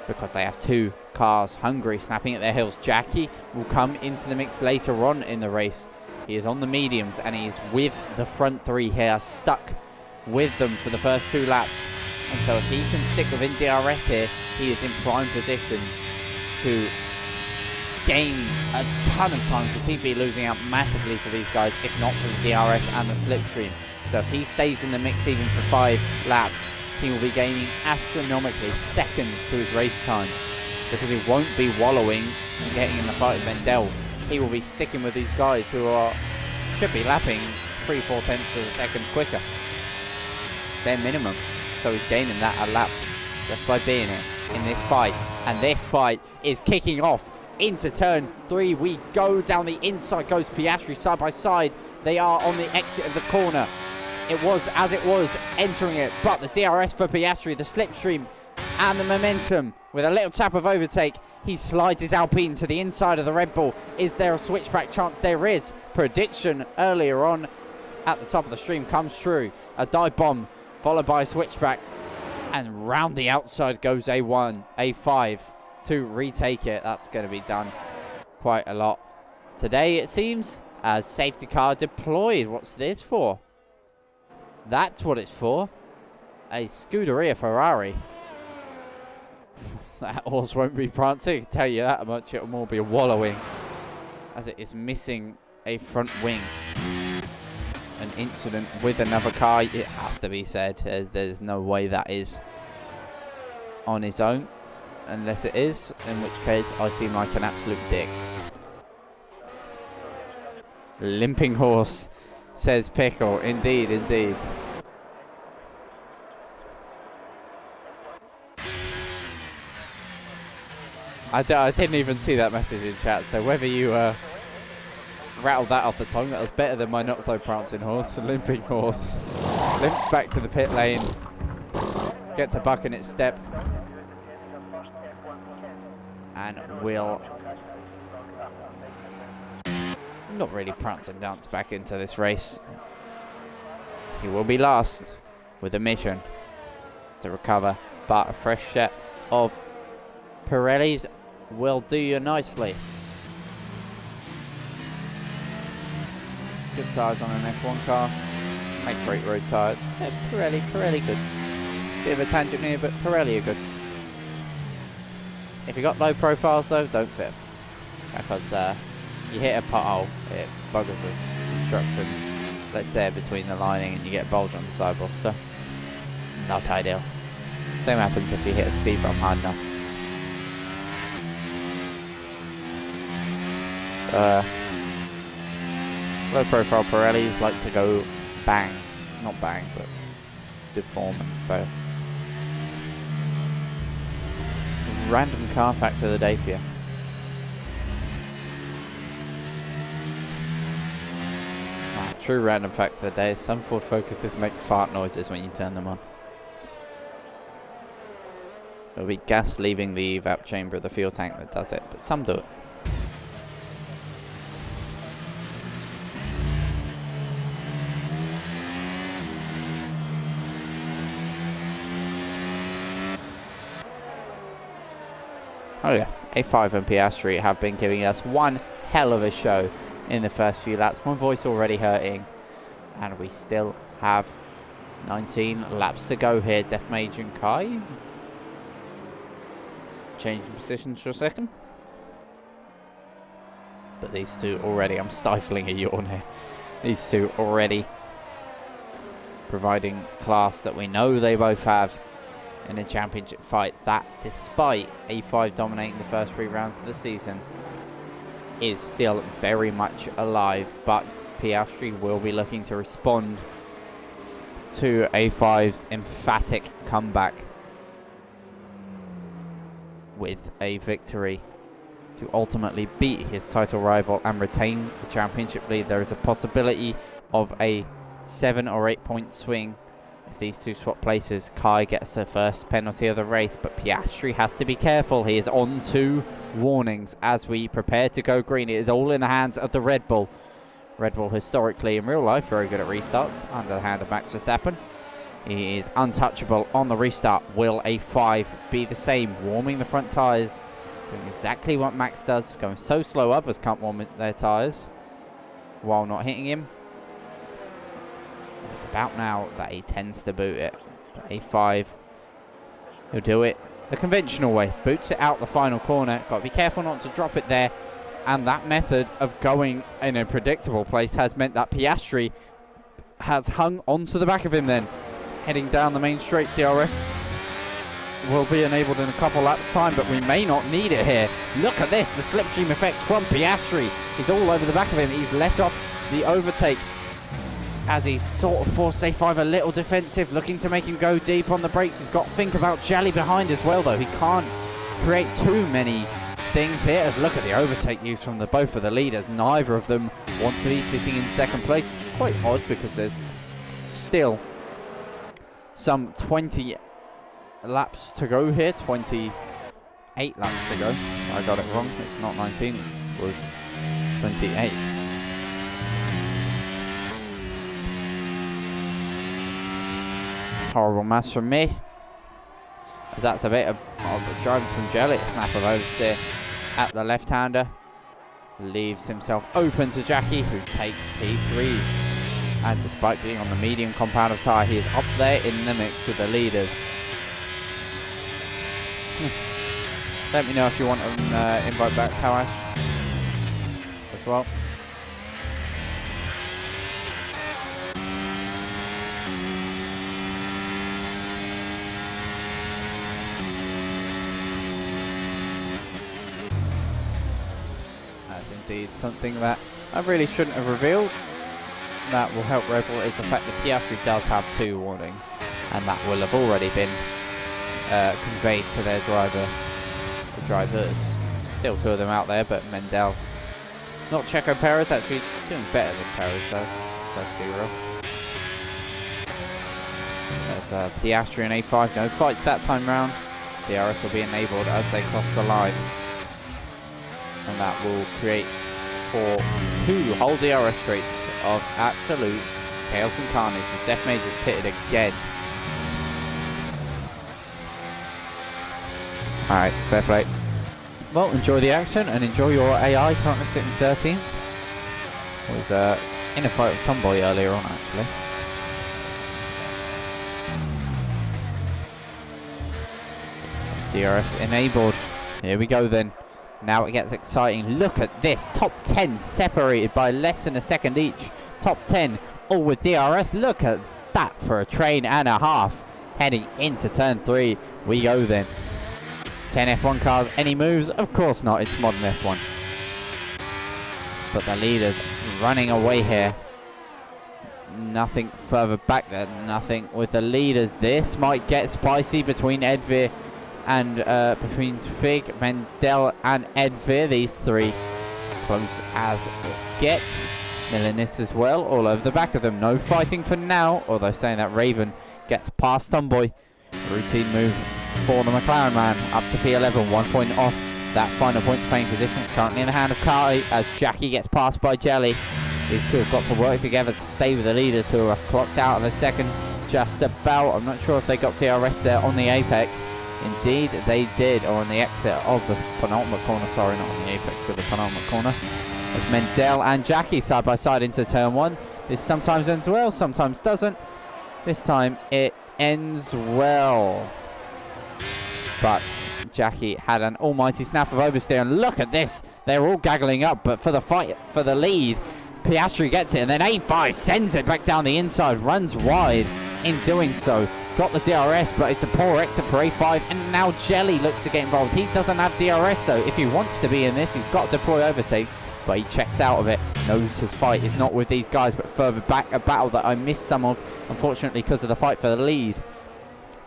because they have 2 cars hungry snapping at their heels. Jackie will come into the mix later on in the race. He is on the mediums and he's with the front 3 here, stuck with them for the first 2 laps. And so if he can stick within DRS here, he is in prime position to gain a ton of time because he'd be losing out massively to these guys if not for the DRS and the slipstream. So if he stays in the mix even for 5 laps, he will be gaining astronomically seconds to his race time because he won't be wallowing and getting in the fight with Vendel. He will be sticking with these guys who should be lapping 3-4 tenths of a second quicker. Their minimum. So he's gaining that a lap just by being in this fight. And this fight is kicking off into turn 3. We go down the inside, goes Piastri side by side. They are on the exit of the corner. It was as it was entering it, but the DRS for Piastri, the slipstream and the momentum with a little tap of overtake. He slides his Alpine to the inside of the Red Bull. Is there a switchback chance? There is. Prediction earlier on at the top of the stream comes true. A dive bomb followed by a switchback. And round the outside goes A5 to retake it. That's going to be done quite a lot today, it seems, as safety car deployed. What's this for? That's what it's for. A Scuderia Ferrari. That horse won't be prancing, I can tell you that much. It will more be wallowing as it is missing a front wing. An incident with another car, it has to be said. There's no way that is on his own, unless it is, in which case I seem like an absolute dick. Limping horse, says Pickle. Indeed, indeed. I didn't even see that message in chat, so whether you rattled that off the tongue, that was better than my not-so-prancing horse. Limping horse. Limps back to the pit lane. Gets a buck in its step. And will not really prance and dance back into this race. He will be last with a mission to recover, but a fresh set of Pirellis will do you nicely. Good tyres on an F1 car. Make great road tyres. Yeah, Pirelli good. Bit of a tangent here, but Pirelli are good. If you got low profiles though, don't fit. Because you hit a pothole, it buggers the construction that's there between the lining and you get a bulge on the sidewall. So, not ideal. Same happens if you hit a speed bump hard enough. Low profile Pirellis like to go bang, not bang, but deform and both. Random car fact of the day for you. True random fact of the day is some Ford Focuses make fart noises when you turn them on. It'll be gas leaving the evap chamber of the fuel tank that does it, but some do it. Oh yeah, A5 and Piastri have been giving us one hell of a show in the first few laps. My voice already hurting, and we still have 19 laps to go here. Def Major and Kai changing positions for a second. But these two already, I'm stifling a yawn here. These two already providing class that we know they both have in a championship fight, that despite A5 dominating the first 3 rounds of the season, is still very much alive. But Piastri will be looking to respond to A5's emphatic comeback with a victory to ultimately beat his title rival and retain the championship lead. There is a possibility of a 7 or 8 point swing if these two swap places. Kai gets the first penalty of the race, but Piastri has to be careful. He is on 2 warnings as we prepare to go green. It is all in the hands of the Red Bull. Red Bull historically in real life very good at restarts under the hand of Max Verstappen. He is untouchable on the restart. Will A5 be the same? Warming the front tyres, doing exactly what Max does, going so slow others can't warm their tyres while not hitting him. It's about now that he tends to boot it. But A5, he'll do it the conventional way. Boots it out the final corner. Got to be careful not to drop it there. And that method of going in a predictable place has meant that Piastri has hung onto the back of him then. Heading down the main straight, DRS will be enabled in a couple laps time, but we may not need it here. Look at this, the slipstream effect from Piastri. He's all over the back of him. He's let off the overtake as he's sort of forced A5 a little defensive, looking to make him go deep on the brakes. He's got to think about Jelly behind as well, though. He can't create too many things here. As look at the overtake use from both of the leaders. Neither of them want to be sitting in second place. Quite odd because there's still some 20 laps to go here. 28 laps to go. I got it wrong. It's not 19. It was 28. Horrible maths from me, as that's a bit of driving from Jelly. A snap of oversteer at the left-hander leaves himself open to Jackie, who takes P3. And despite being on the medium compound of tyre, he is up there in the mix with the leaders. Let me know if you want to invite back Kawash as well. That's indeed something that I really shouldn't have revealed. That will help Red Bull is the fact that Piastri does have 2 warnings, and that will have already been conveyed to their drivers. Still 2 of them out there, but Mendel, not Checo Perez, actually doing better than Perez does. Let's be real. There's Piastri and A5, no fights that time round. DRS will be enabled as they cross the line, and that will create for 2 whole DRS straights of absolute chaos and carnage. The Def Major's pitted again. Alright, fair play. Well, enjoy the action and enjoy your AI currently sitting 13th. Was in a fight with Tomboy earlier on actually. DRS enabled. Here we go then. Now it gets exciting. Look at this. Top 10 separated by less than a second each. Top 10 all with DRS. Look at that for a train and a half. Heading into turn 3 we go then. 10 F1 cars. Any moves? Of course not. It's modern F1. But the leaders running away here. Nothing further back there. Nothing with the leaders. This might get spicy between Edvir and between Fig, Mendel and Edvir. These 3 close as it gets. Milanist as well, all over the back of them. No fighting for now, although saying that Raven gets past Tomboy. Routine move for the McLaren man. Up to P11, 1 point off that final point playing position. Currently in the hand of Carly as Jackie gets passed by Jelly. These 2 have got to work together to stay with the leaders, who are clocked out of a second just about. I'm not sure if they got DRS there on the apex. Indeed, they did, or on the exit of the penultimate corner. Sorry, not on the apex of the penultimate corner. As Mendel and Jackie side by side into turn one. This sometimes ends well, sometimes doesn't. This time it ends well. But Jackie had an almighty snap of oversteer, and look at this. They're all gaggling up, but for the fight, for the lead, Piastri gets it, and then A5 sends it back down the inside, runs wide in doing so. Got the DRS, but it's a poor exit for A5, and now Jelly looks to get involved. He doesn't have DRS though. If he wants to be in this, he's got to deploy overtake, but he checks out of it. Knows his fight is not with these guys, but further back. A battle that I missed some of, unfortunately, because of the fight for the lead.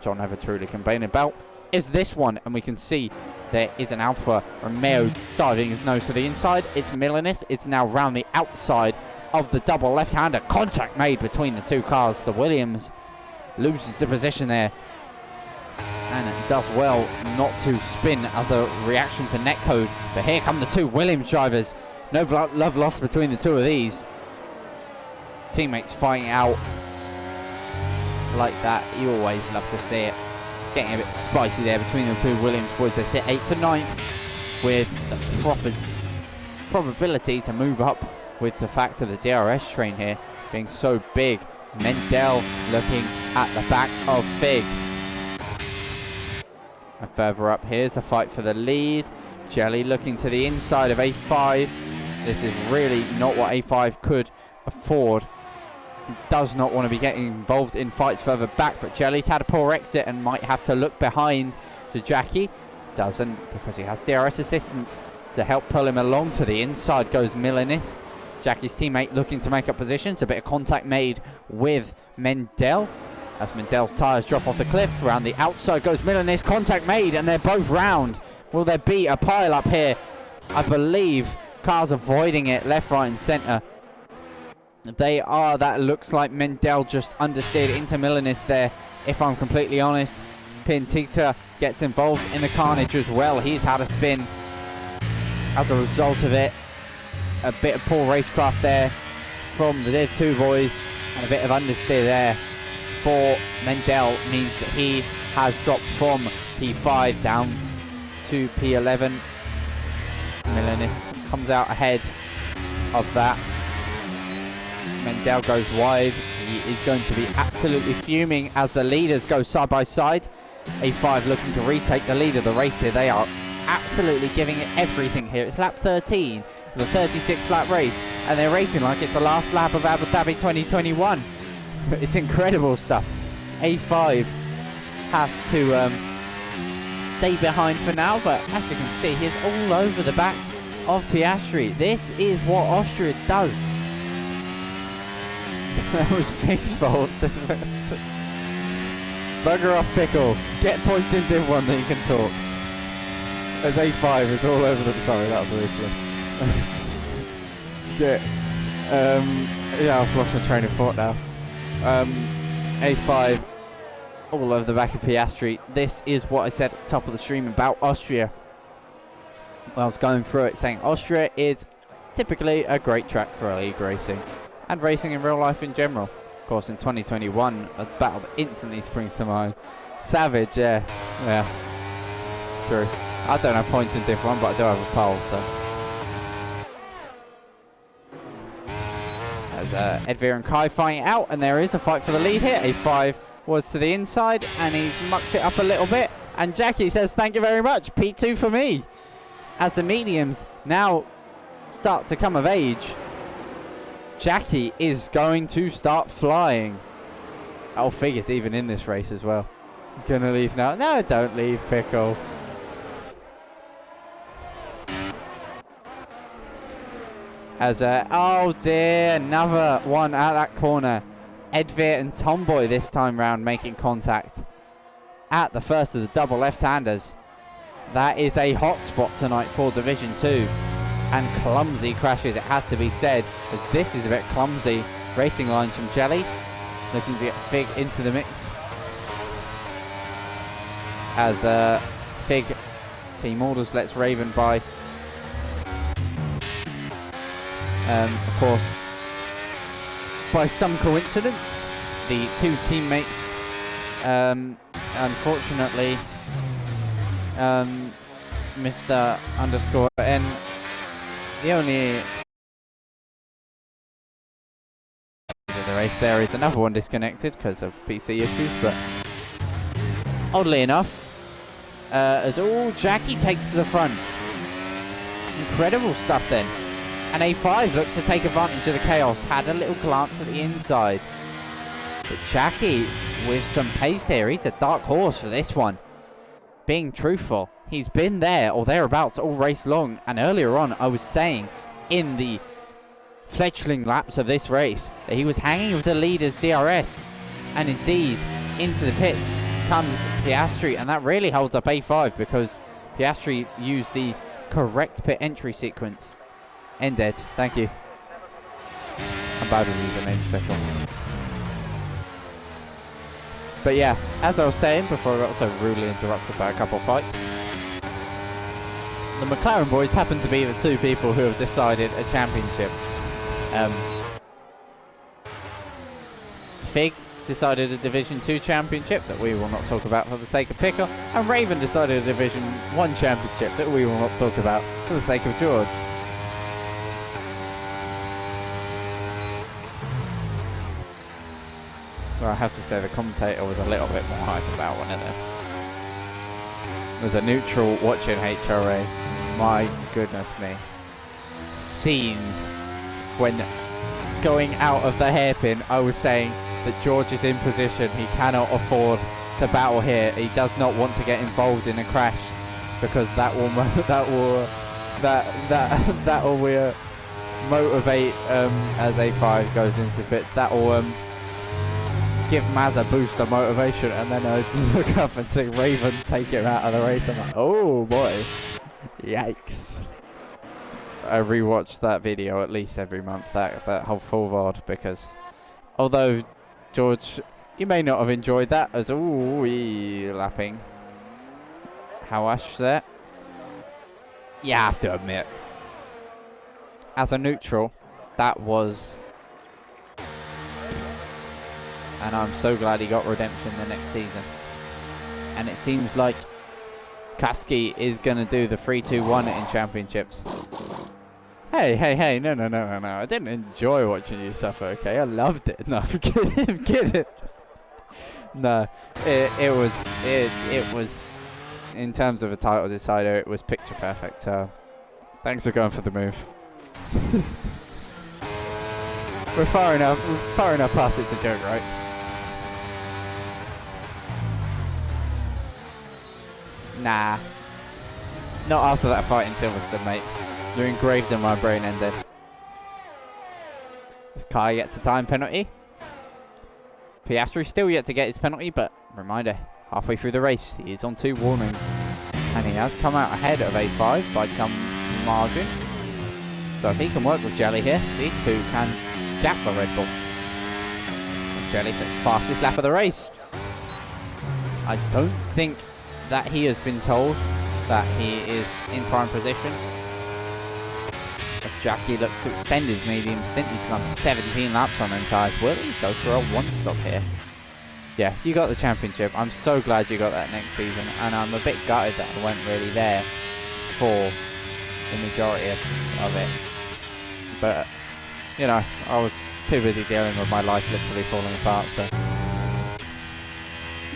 John never truly complaining about is this one, and we can see there is an Alfa Romeo diving his nose to the inside. It's Milanis. It's now round the outside of the double left-hander. Contact made between the two cars. The Williams loses the position there, and it does well not to spin as a reaction to netcode. But here come the two Williams drivers. No love lost between the two of these teammates fighting out like that. You always love to see it. Getting a bit spicy there between the two Williams boys. They sit 8th and 9th with the proper probability to move up, with the fact of the DRS train here being so big. Mendel looking at the back of Fig. And further up, here's the fight for the lead. Jelly looking to the inside of A5. This is really not what A5 could afford. Does not want to be getting involved in fights further back, but Jelly's had a poor exit and might have to look behind to Jackie. Doesn't, because he has DRS assistance to help pull him along. To the inside goes Milanis. Jackie's teammate looking to make up positions. A bit of contact made with Mendel as Mendel's tyres drop off the cliff. Around the outside goes Milanis. Contact made, and they're both round. Will there be a pile up here? I believe cars avoiding it left, right and centre. They are. That looks like Mendel just understeered into Milanis there, if I'm completely honest. Pintita gets involved in the carnage as well. He's had a spin as a result of it. A bit of poor racecraft there from the Div 2 boys, and a bit of understeer there for Mendel means that he has dropped from P5 down to P11. Milanis comes out ahead of that. Mendel goes wide. He is going to be absolutely fuming as the leaders go side by side. A5 looking to retake the lead of the race here. They are absolutely giving it everything here. It's lap 13, the 36 lap race, and they're racing like it's the last lap of Abu Dhabi 2021. It's incredible stuff. A5 has to stay behind for now, but as you can see, he's all over the back of Piastri. This is what Austria does. That was Fig's fault. Bugger off, Pickle. Get points in Div 1 that you can talk. As A5 is all over the... Sorry, that was ruthless. Yeah, I've lost my train of thought now. A5 all over the back of Piastri. This is what I said at the top of the stream about Austria. I was going through it saying Austria is typically a great track for league racing and racing in real life in general. Of course, in 2021, a battle that instantly springs to mind. Savage, yeah. True. I don't have points in Div 1, but I do have a pole, so. As Edvir and Kai fighting out, and there is a fight for the lead here. A5 was to the inside, and he's mucked it up a little bit. And Jackie says, thank you very much, P2 for me. As the mediums now start to come of age, Jackie is going to start flying. Oh, Fig is even in this race as well. Gonna leave now. No, don't leave, Pickle. As oh dear, another one at that corner. Edvir and Tomboy this time round making contact at the first of the double left-handers. That is a hot spot tonight for Division 2. And clumsy crashes, it has to be said, as this is a bit clumsy. Racing lines from Jelly, looking to get Fig into the mix. As Fig team orders lets Raven by. Of course, by some coincidence, the two teammates, unfortunately, Mr. Underscore N. The only of the race there is another one disconnected because of PC issues, but oddly enough, as all Jackie takes to the front. Incredible stuff then. And A5 looks to take advantage of the chaos. Had a little glance at the inside. But Jackie with some pace here. He's a dark horse for this one. Being truthful, he's been there or thereabouts all race long. And earlier on, I was saying in the fledgling laps of this race that he was hanging with the leaders DRS. And indeed, into the pits comes Piastri. And that really holds up A5 because Piastri used the correct pit entry sequence. Ended. Thank you. I'm bad with usernames, special. But yeah, as I was saying before I got so rudely interrupted by a couple of fights, the McLaren boys happen to be the two people who have decided a championship. Fig decided a Division 2 championship that we will not talk about for the sake of Pickle, and Raven decided a Division 1 championship that we will not talk about for the sake of George. Well, I have to say the commentator was a little bit more hype about one of them. As a neutral watching HRA, my goodness me. Scenes when going out of the hairpin, I was saying that George is in position. He cannot afford to battle here. He does not want to get involved in a crash because that will motivate as A5 goes into the pits. That will give Maz a boost of motivation, and then I look up and see Raven take him out of the race. I'm like, oh boy, yikes. I rewatch that video at least every month, that whole full VOD, because although George, you may not have enjoyed that as lapping Hawash there. You have to admit, as a neutral, that was. And I'm so glad he got redemption the next season. And it seems like Kasky is going to do the 3-2-1 in championships. Hey, no. I didn't enjoy watching you suffer, okay? I loved it. No, I'm kidding. No, it was, in terms of a title decider, it was picture perfect. So, thanks for going for the move. We're far enough past it to joke, right? Nah. Not after that fight in Silverstone, mate. You're engraved in my brain, Ended. This Kai gets a time penalty. Piastri still yet to get his penalty, but reminder, halfway through the race, he is on 2 warnings. And he has come out ahead of A5 by some margin. So if he can work with Jelly here, these two can gap the Red Bull. And Jelly sets the fastest lap of the race. I don't think that he has been told that he is in prime position. If Jackie looks to extend his medium stint, he's gone 17 laps on them tyres. Will he go for a 1-stop here? Yeah, you got the championship. I'm so glad you got that next season, and I'm a bit gutted that I weren't really there for the majority of it. But, you know, I was too busy dealing with my life literally falling apart, so.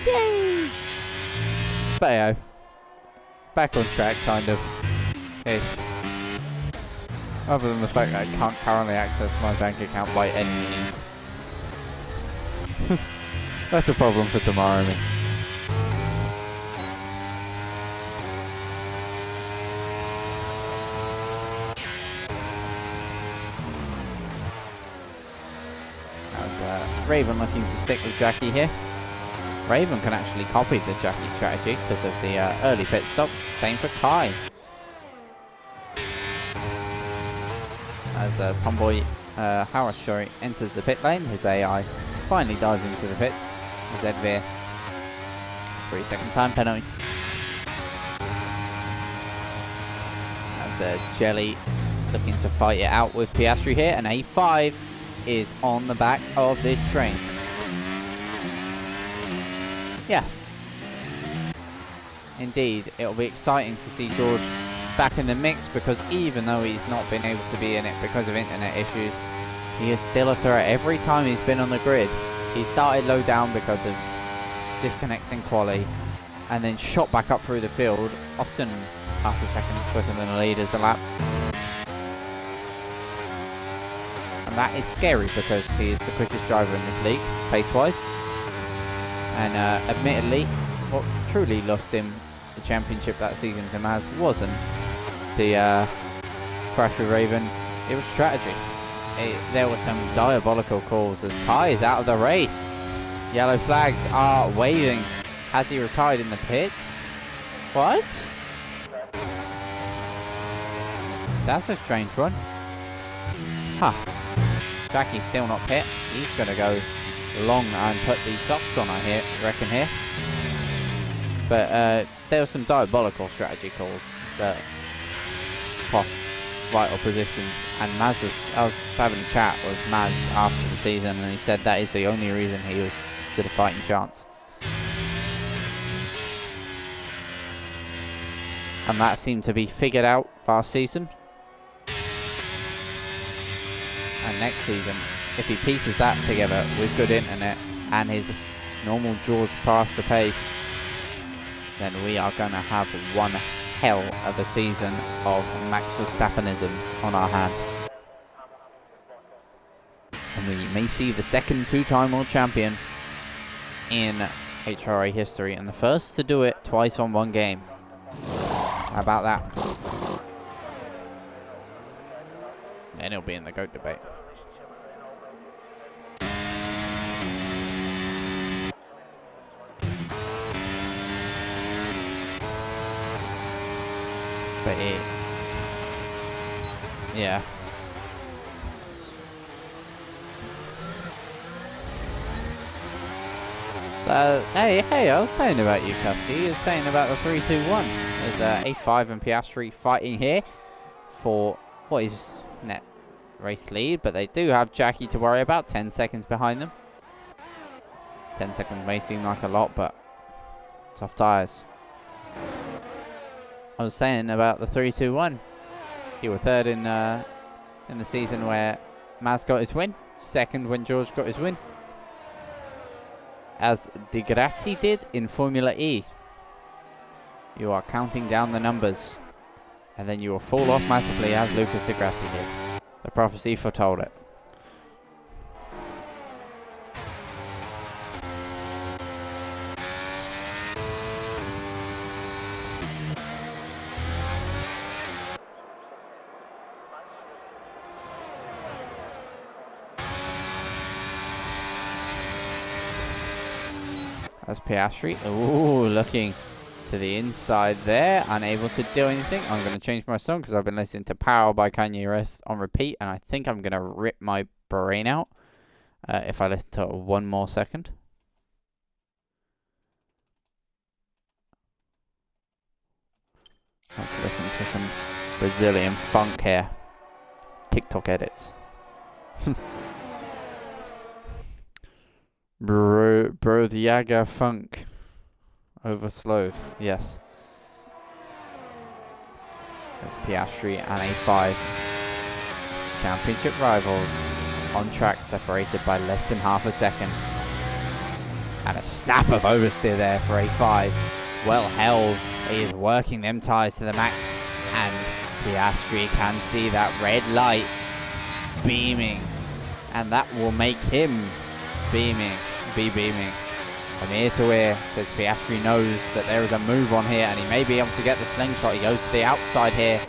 Yay! But yeah, back on track, kind of. Ish. Other than the fact that I can't currently access my bank account by any means. That's a problem for tomorrow, I mean. How's Raven looking to stick with Jackie here? Raven can actually copy the Jackie strategy because of the early pit stop. Same for Kai. As Tomboy Harash enters the pit lane, his AI finally dives into the pits. Zedveer, 3-second time penalty. As Jelly looking to fight it out with Piastri here, and A5 is on the back of this train. Yeah. indeed, it'll be exciting to see George back in the mix, because even though he's not been able to be in it because of internet issues, he is still a threat every time he's been on the grid. He started low down because of disconnecting quali, and then shot back up through the field, often half a second quicker than the leaders a lap. And that is scary because he is the quickest driver in this league, pace-wise. And admittedly, what truly lost him the championship that season to Maz wasn't the crash with Raven, it was strategy. There were some diabolical calls as Kai is out of the race. Yellow flags are waving. Has he retired in the pits? What? That's a strange one. Huh. Jackie's still not pit. He's going to go long and put these socks on, I reckon here. But there were some diabolical strategy calls that cost vital positions. And Maz I was having a chat with Maz after the season, and he said that is the only reason he was still a fighting chance. And that seemed to be figured out last season. And next season, if he pieces that together with good internet and his normal George past the pace, then we are going to have one hell of a season of Max Verstappenisms on our hand. And we may see the second two-time world champion in HRA history, and the first to do it twice on one game. How about that? And he'll be in the GOAT debate. But yeah. Hey, I was saying about you, Kusky. You were saying about the 3-2-1. There's A5 and Piastri fighting here for what is net race lead, but they do have Jackie to worry about, 10 seconds behind them. 10 seconds may seem like a lot, but tough tyres. I was saying about the 3-2-1. You were third in the season where Maz got his win, second when George got his win, as Di Grassi did in Formula E. You are counting down the numbers, and then you will fall off massively as Lucas Di Grassi did. The prophecy foretold it. That's Piastri. Ooh, looking to the inside there. Unable to do anything. I'm going to change my song because I've been listening to Power by Kanye West on repeat, and I think I'm going to rip my brain out if I listen to it one more second. Let's listen to some Brazilian funk here. TikTok edits. Bro, the Yaga funk. Overslowed, yes. That's Piastri and A5. Championship rivals on track, separated by less than half a second. And a snap of oversteer there for A5. Well held. He is working them tyres to the max. And Piastri can see that red light beaming. And that will make him be beaming from ear to ear, because Piastri knows that there is a move on here and he may be able to get the slingshot. He goes to the outside here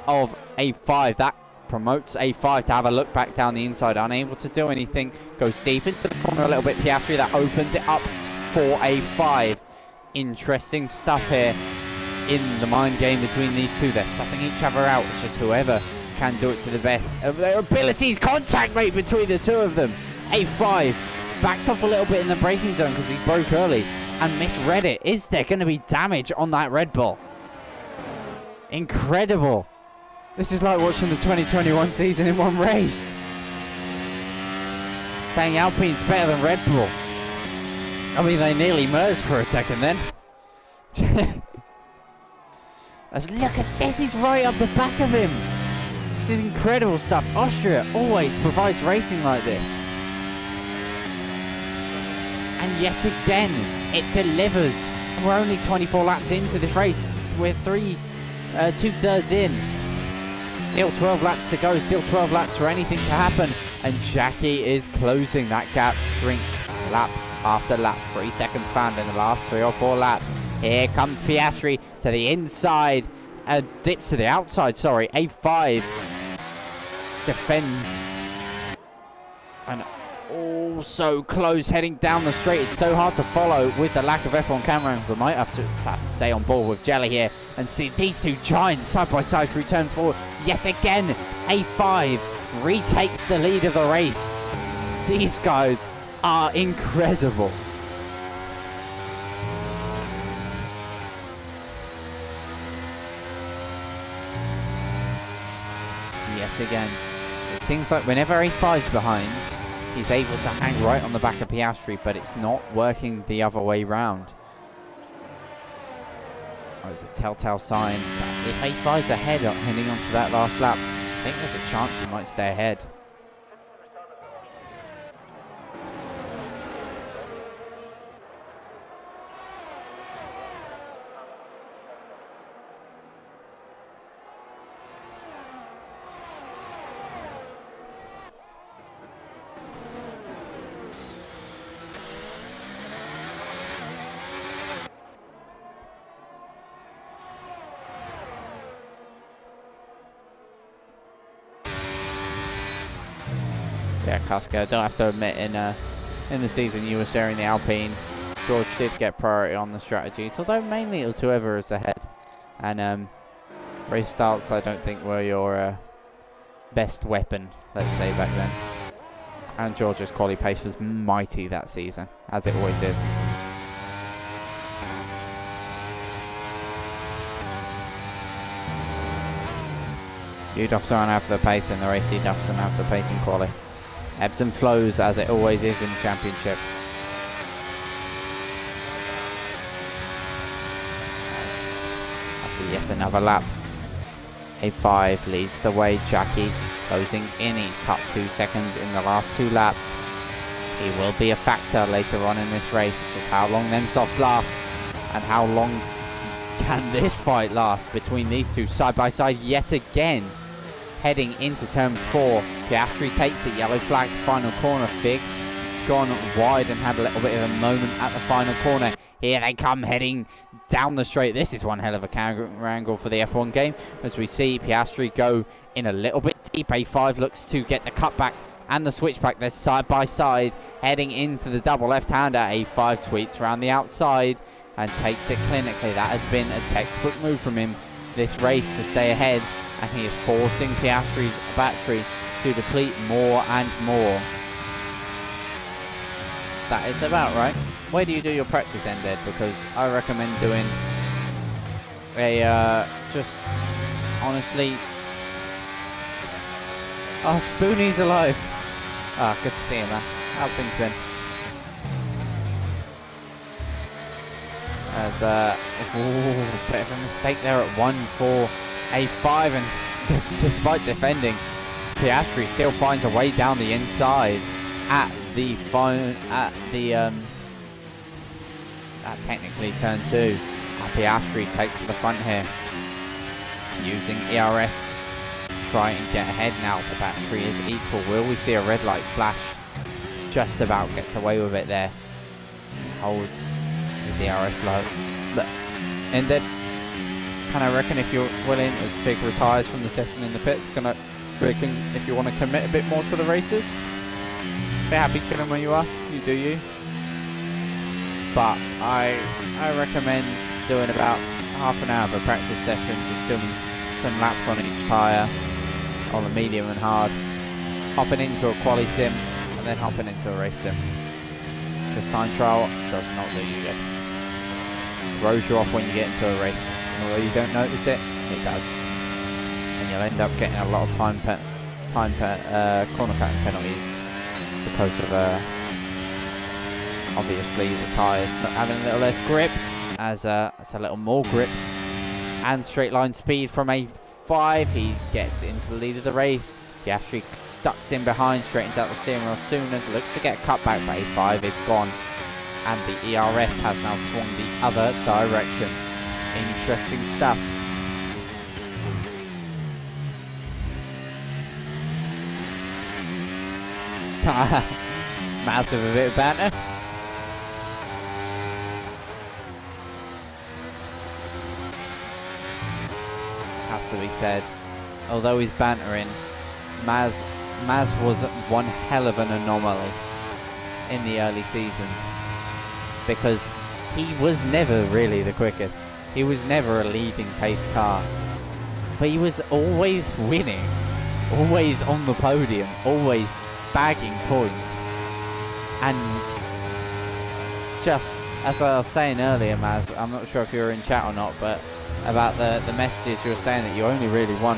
of A5. That promotes A5 to have a look back down the inside, unable to do anything. Goes deep into the corner a little bit. Piastri, that opens it up for A5. Interesting stuff here in the mind game between these two. They're sussing each other out. It's just whoever can do it to the best of their abilities. Contact rate between the two of them. A5 backed off a little bit in the braking zone because he broke early and misread it. Is there going to be damage on that Red Bull? Incredible. This is like watching the 2021 season in one race. Saying Alpine's better than Red Bull. I mean, they nearly merged for a second then. Look at this, he's right up the back of him. This is incredible stuff. Austria always provides racing like this. And yet again, it delivers. We're only 24 laps into this race. We're 2/3 in. Still 12 laps to go. Still 12 laps for anything to happen. And Jackie is closing. That gap shrinks lap after lap. 3 seconds found in the last 3 or 4 laps. Here comes Piastri to the inside. Dips to the outside, sorry. A5 defends. And so close heading down the straight. It's so hard to follow with the lack of F1 camera angles. I might have to stay on board with Jelly here and see these two giants side by side through turn 4. Yet again, A5 retakes the lead of the race. These guys are incredible. Yet again, it seems like whenever A5's behind, he's able to hang right on the back of Piastri, but it's not working the other way round. Oh, it's a telltale sign that if A5's ahead heading onto that last lap, I think there's a chance he might stay ahead. Yeah, Casca, I don't have to admit, in the season you were sharing the Alpine, George did get priority on the strategies, although mainly it was whoever is ahead. And race starts, I don't think, were your best weapon, let's say, back then. And George's quality pace was mighty that season, as it always is. You doesn't have the pace in the race, he doesn't have the pace in quali. Ebbs and flows, as it always is in the championship. After yet another lap, A5 leads the way. Jackie closing in. He cut 2 seconds in the last 2 laps. He will be a factor later on in this race. Just how long them softs last, and how long can this fight last between these two side by side yet again. Heading into turn 4, Piastri takes it, yellow flags, final corner. Figs gone wide and had a little bit of a moment at the final corner. Here they come heading down the straight. This is one hell of a camera angle for the F1 game, as we see Piastri go in a little bit deep. A5 looks to get the cutback and the switchback. They're side by side heading into the double left-hander. A5 sweeps around the outside and takes it clinically. That has been a textbook move from him this race to stay ahead. And he is forcing Piastri's battery to deplete more and more. That is about right. Where do you do your practice end, Ed? Because I recommend doing a, just, honestly... Oh, Spoonie's alive. Ah, good to see him, man. How's things been? As, bit of a mistake there at 1-4. A5, and despite defending, Piastri still finds a way down the inside at the technically turn 2. Piastri takes to the front here, using ERS to try and get ahead now. The battery is equal. Will we see a red light flash? Just about gets away with it there. Holds his ERS low. Look, and then I reckon if you're willing, as Fig retires from the session in the pits, reckon if you want to commit a bit more to the races, be happy chilling where you are, you do you. But I recommend doing about half an hour of a practice session, just doing some laps on each tyre, on the medium and hard, hopping into a quali sim, and then hopping into a race sim. Because time trial does not do you good. Throws you off when you get into a race. Although you don't notice it, it does. And you'll end up getting a lot of corner cutting penalties because of obviously the tyres not having a little less grip, as it's a little more grip and straight line speed from A5. He gets into the lead of the race. Piastri ducks in behind, straightens out the steering wheel sooner, looks to get a cutback, but A5 is gone. And the ERS has now swung the other direction. Interesting stuff. Maz with a bit of banter. Has to be said, although he's bantering, Maz was one hell of an anomaly in the early seasons, because he was never really the quickest. He was never a leading pace car, but he was always winning, always on the podium, always bagging points. And just as I was saying earlier, Maz, I'm not sure if you were in chat or not, but about the messages you were saying that you only really won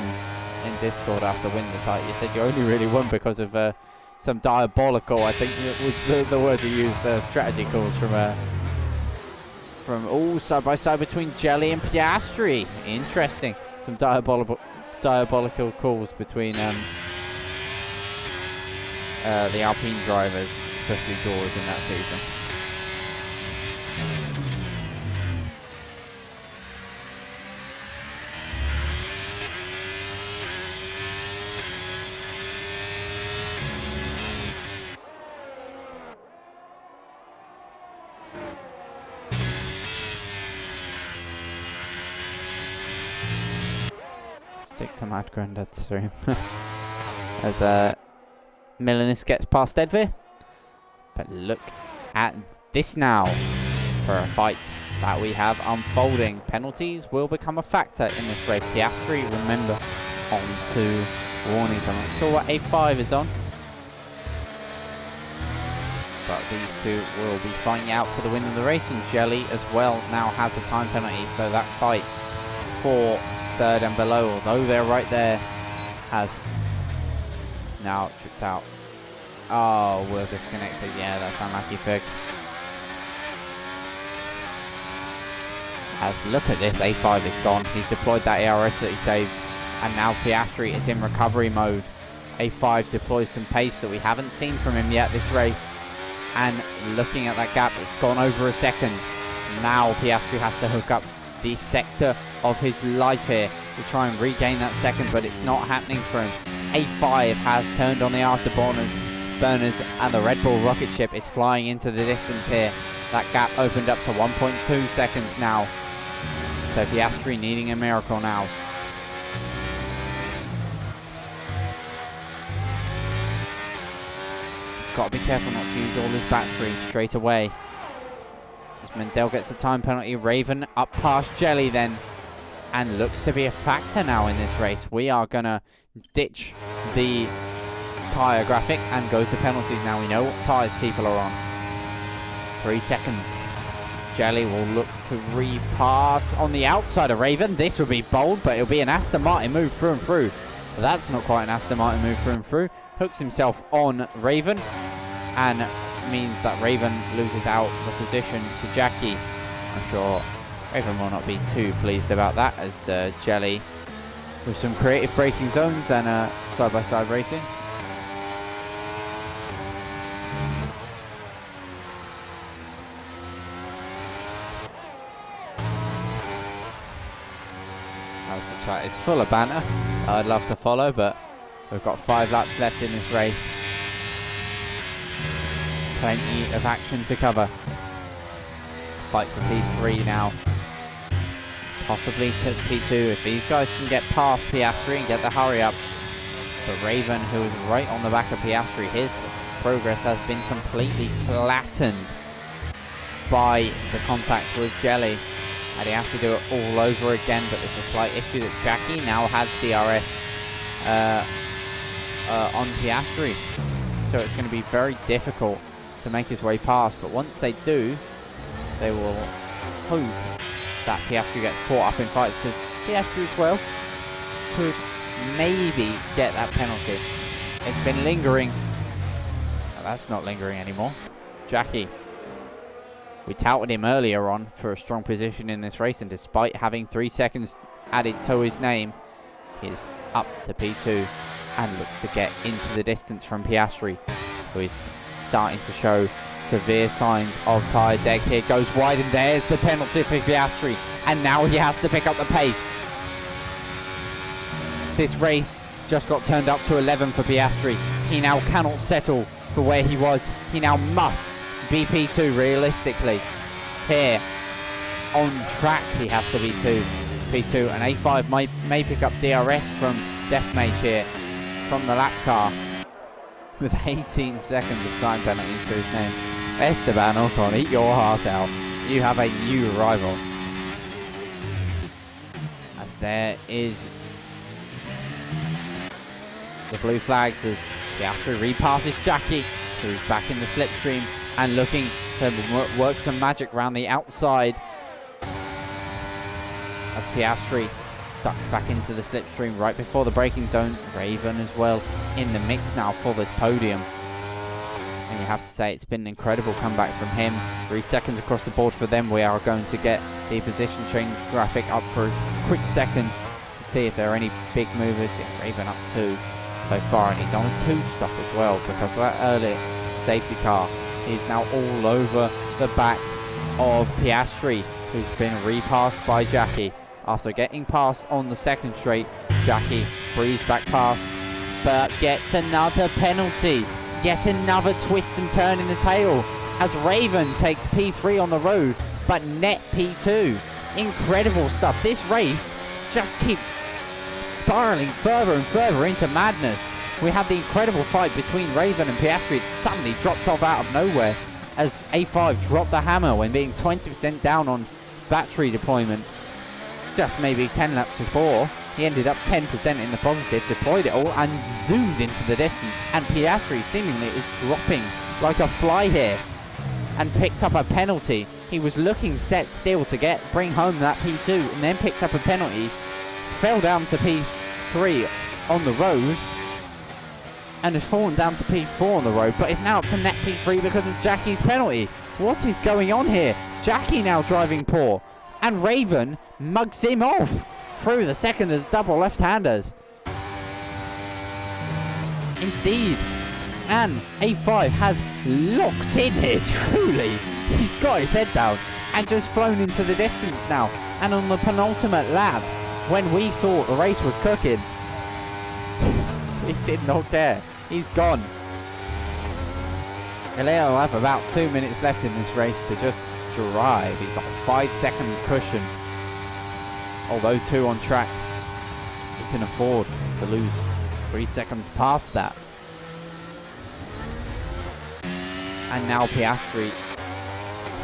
in Discord after winning the title. You said you only really won because of some diabolical, I think it was the word you used, strategy calls from all side by side between Jelly and Piastri. Interesting. Some diabolical calls between the Alpine drivers, especially George in that season. Stick to Mad Grandad stream. As Milanist gets past Edvir. But look at this now for a fight that we have unfolding. Penalties will become a factor in this race. Piastri, remember, on to warnings. I'm not sure what A5 is on, but these two will be fighting out for the win of the race. And Jelly as well now has a time penalty, so that fight for third and below, although they're right there, has now tripped out. Oh, we're disconnected. Yeah, that's unlucky, Fig. As look at this, A5 is gone. He's deployed that ARS that he saved, and now Piastri is in recovery mode. A5 deploys some pace that we haven't seen from him yet this race, and looking at that gap, it's gone over a second. Now Piastri has to hook up the sector of his life here to try and regain that second, but it's not happening for him. A5 has turned on the afterburners, and the Red Bull rocket ship is flying into the distance here. That gap opened up to 1.2 seconds now. So Piastri needing a miracle now. Got to be careful not to use all his battery straight away. As Mendel gets a time penalty, Raven up past Jelly then, and looks to be a factor now in this race. We are gonna ditch the tyre graphic and go to penalties now. We know what tyres people are on. 3 seconds. Jelly will look to repass on the outside of Raven. This would be bold, but it'll be an Aston Martin move through and through. But that's not quite an Aston Martin move through and through. Hooks himself on Raven, and means that Raven loses out the position to Jackie. I'm sure Raven will not be too pleased about that, as Jelly with some creative braking zones and side-by-side racing. As the chat is full of banter, I'd love to follow, but we've got 5 laps left in this race. Plenty of action to cover. Fight for P3 now. Possibly to P2 if these guys can get past Piastri and get the hurry up. But Raven, who is right on the back of Piastri, his progress has been completely flattened by the contact with Jelly. And he has to do it all over again, but there's a slight issue that Jackie now has DRS on Piastri. So it's going to be very difficult to make his way past, but once they do, they will hope that Piastri gets caught up in fights, because Piastri as well could maybe get that penalty. It's been lingering. No, that's not lingering anymore. Jackie We touted him earlier on for a strong position in this race, and despite having 3 seconds added to his name, he is up to P2 and looks to get into the distance from Piastri, who is starting to show severe signs of tyre deck. Here goes wide, and there's the penalty for Piastri, and now he has to pick up the pace. This race just got turned up to 11 for Piastri. He now cannot settle for where he was. He now must be P2 realistically. Here on track he has to be P2, and A5 may pick up DRS from Deathmage here from the lap car with 18 seconds of time penalties to his name. Esteban Ocon, eat your heart out. You have a new rival. As there is the blue flags as Piastri repasses Jackie, who's back in the slipstream and looking to work some magic around the outside. As Piastri ducks back into the slipstream right before the braking zone. Raven as well in the mix now for this podium. And you have to say it's been an incredible comeback from him. 3 seconds across the board for them. We are going to get the position change graphic up for a quick second to see if there are any big movers. Yeah, Raven up 2 so far, and he's on a 2-stop as well because of that early safety car. He's now all over the back of Piastri, who's been repassed by Jackie. After getting past on the second straight, Jackie breezes back past, but gets another penalty. Yet another twist and turn in the tail as Raven takes P3 on the road, but net P2. Incredible stuff. This race just keeps spiraling further and further into madness. We had the incredible fight between Raven and Piastri. It suddenly dropped off out of nowhere as A5 dropped the hammer when being 20% down on battery deployment. Just maybe 10 laps before, he ended up 10% in the positive, deployed it all and zoomed into the distance, and Piastri seemingly is dropping like a fly here and picked up a penalty. He was looking set still to bring home that P2 and then picked up a penalty, fell down to P3 on the road and has fallen down to P4 on the road, but is now up to net P3 because of Jackie's penalty. What is going on here? Jackie now driving poor, and Raven mugs him off through the second as double left-handers. Indeed. And A5 has locked in here, truly. He's got his head down and just flown into the distance now. And on the penultimate lap, when we thought the race was cooking, he did not care. He's gone. Galeo will have about 2 minutes left in this race to just drive. He's got a 5-second cushion. Although 2 on track, he can afford to lose 3 seconds past that. And now Piastri,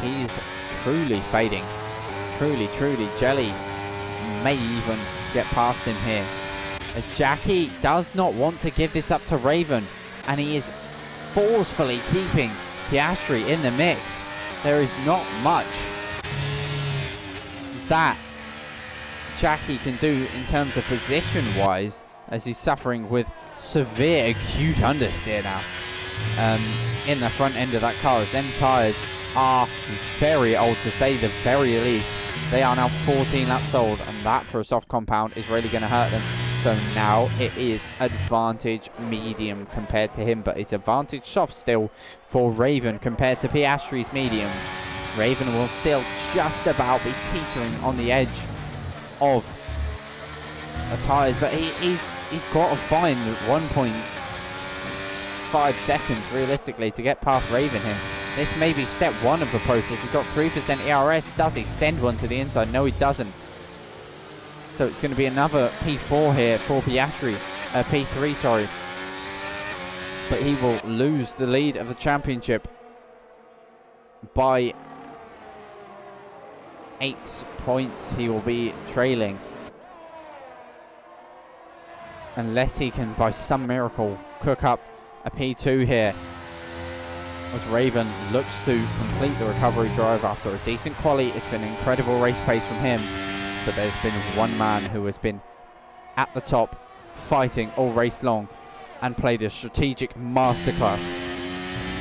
he's truly fading. Truly, truly. Jelly may even get past him here. Jackie does not want to give this up to Raven, and he is forcefully keeping Piastri in the mix. There is not much that Jackie can do in terms of position-wise, as he's suffering with severe acute understeer now in the front end of that car, as them tyres are very old, to say the very least. They are now 14 laps old, and that for a soft compound is really going to hurt them. So now it is advantage medium compared to him, but it's advantage soft still for Raven compared to Piastri's medium. Raven will still just about be teetering on the edge of the tyres, but he's got to find 1.5 seconds realistically to get past Raven here. This may be step 1 of the process. He's got 3% ERS. Does he send one to the inside? No, he doesn't. So it's going to be another P4 here for Piastri. P3, sorry. But he will lose the lead of the championship by 8 points. He will be trailing. Unless he can, by some miracle, cook up a P2 here. As Raven looks to complete the recovery drive after a decent quali. It's been an incredible race pace from him. But there's been one man who has been at the top, fighting all race long, and played a strategic masterclass.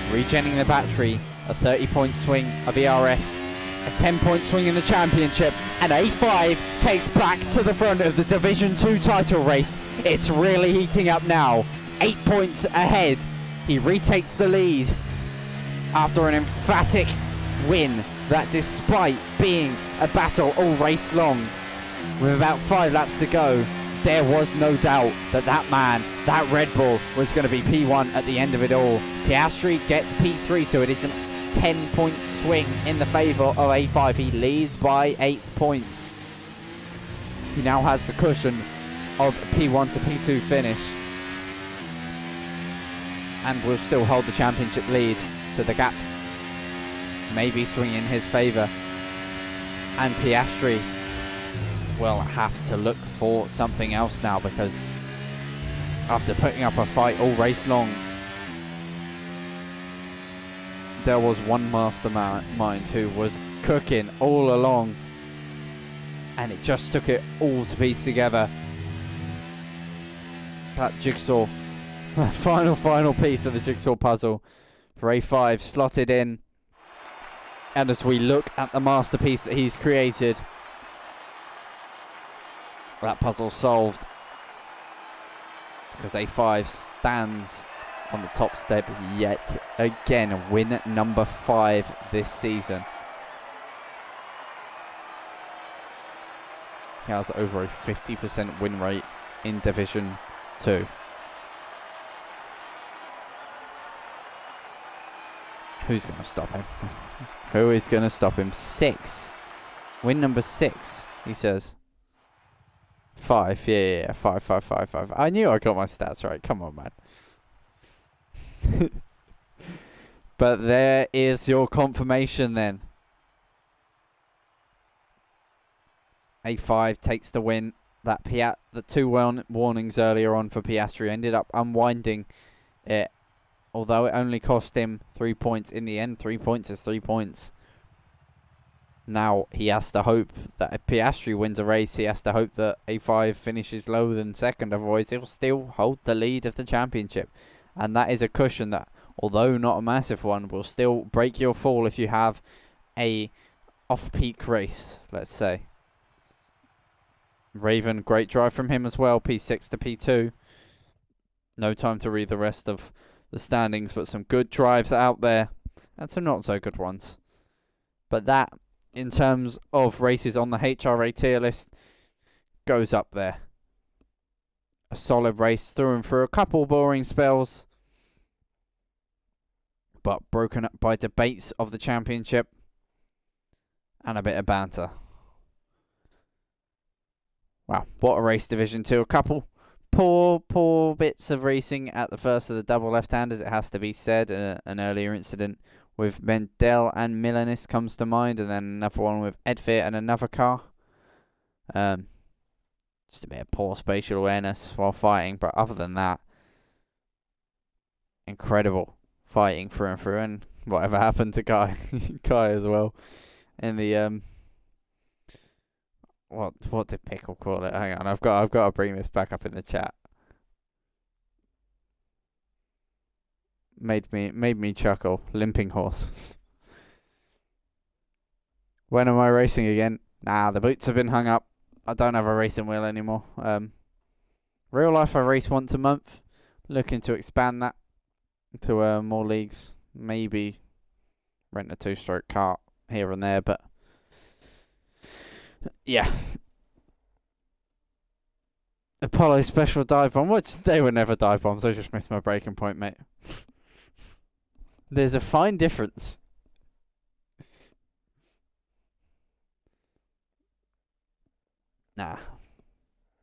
Regenning the battery a 30-point swing of ERS, a 10-point swing in the championship, and A5 takes back to the front of the Division 2 title race. It's really heating up now. 8 points ahead. He retakes the lead after an emphatic win that, despite being a battle all race long, with about 5 laps to go, there was no doubt that that man, that Red Bull, was going to be P1 at the end of it all. Piastri gets P3, so it is a 10-point swing in the favour of A5. He leads by 8 points. He now has the cushion of P1 to P2 finish, and will still hold the championship lead, so the gap may be swinging in his favour. And Piastri will have to look for something else now, because after putting up a fight all race long, there was one mastermind who was cooking all along, and it just took it all to piece together. That jigsaw, final piece of the jigsaw puzzle for A5 slotted in. And as we look at the masterpiece that he's created, that puzzle solved, because A5 stands on the top step yet again. Win number 5 this season. He has over a 50% win rate in Division 2. Who's going to stop him? Who is going to stop him? 6. Win number 6, he says. 5, yeah, 5. I knew I got my stats right. Come on, man. But there is your confirmation then. A5 takes the win. That the 2 warnings earlier on for Piastri ended up unwinding it. Although it only cost him 3 points in the end. 3 points is 3 points. Now he has to hope that if Piastri wins a race, he has to hope that A5 finishes lower than second. Otherwise, he'll still hold the lead of the championship. And that is a cushion that, although not a massive one, will still break your fall if you have a off-peak race, let's say. Raven, great drive from him as well. P6 to P2. No time to read the rest of the standings, but some good drives out there and some not so good ones. But that, in terms of races on the HRA tier list, goes up there. A solid race through and through. A couple boring spells, but broken up by debates of the championship and a bit of banter. Wow, what a race, Division 2. A couple poor bits of racing at the first of the double left-handers, it has to be said. An earlier incident with Mendel and Milanis comes to mind, and then another one with Edfit and another car. Just a bit of poor spatial awareness while fighting, but other than that, incredible fighting through and through. And whatever happened to Kai as well in the what did Pickle call it? Hang on, I've got to bring this back up in the chat. Made me chuckle. Limping horse. When am I racing again? Nah, the boots have been hung up. I don't have a racing wheel anymore. Real life I race once a month. Looking to expand that to more leagues. Maybe rent a 2-stroke kart here and there, but yeah. Apollo special dive bomb. They were never dive bombs. I just missed my breaking point, mate. There's a fine difference. Nah.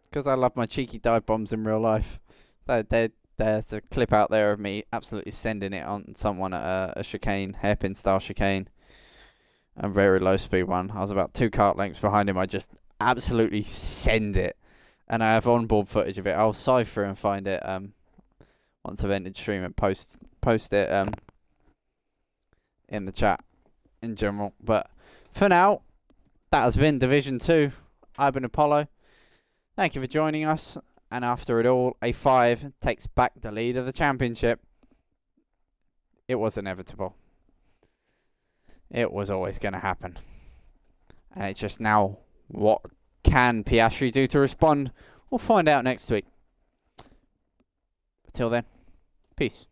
Because I love my cheeky dive bombs in real life. There's a clip out there of me absolutely sending it on someone at a chicane, hairpin style chicane. A very low speed one. I was about 2 kart lengths behind him. I just absolutely send it. And I have onboard footage of it. I'll cipher and find it once I've ended stream and post it in the chat in general. But for now, that has been Division 2. I've been Apollo. Thank you for joining us. And after it all, A5 takes back the lead of the championship. It was inevitable. It was always going to happen. And it's just now, what can Piastri do to respond? We'll find out next week. Until then, peace.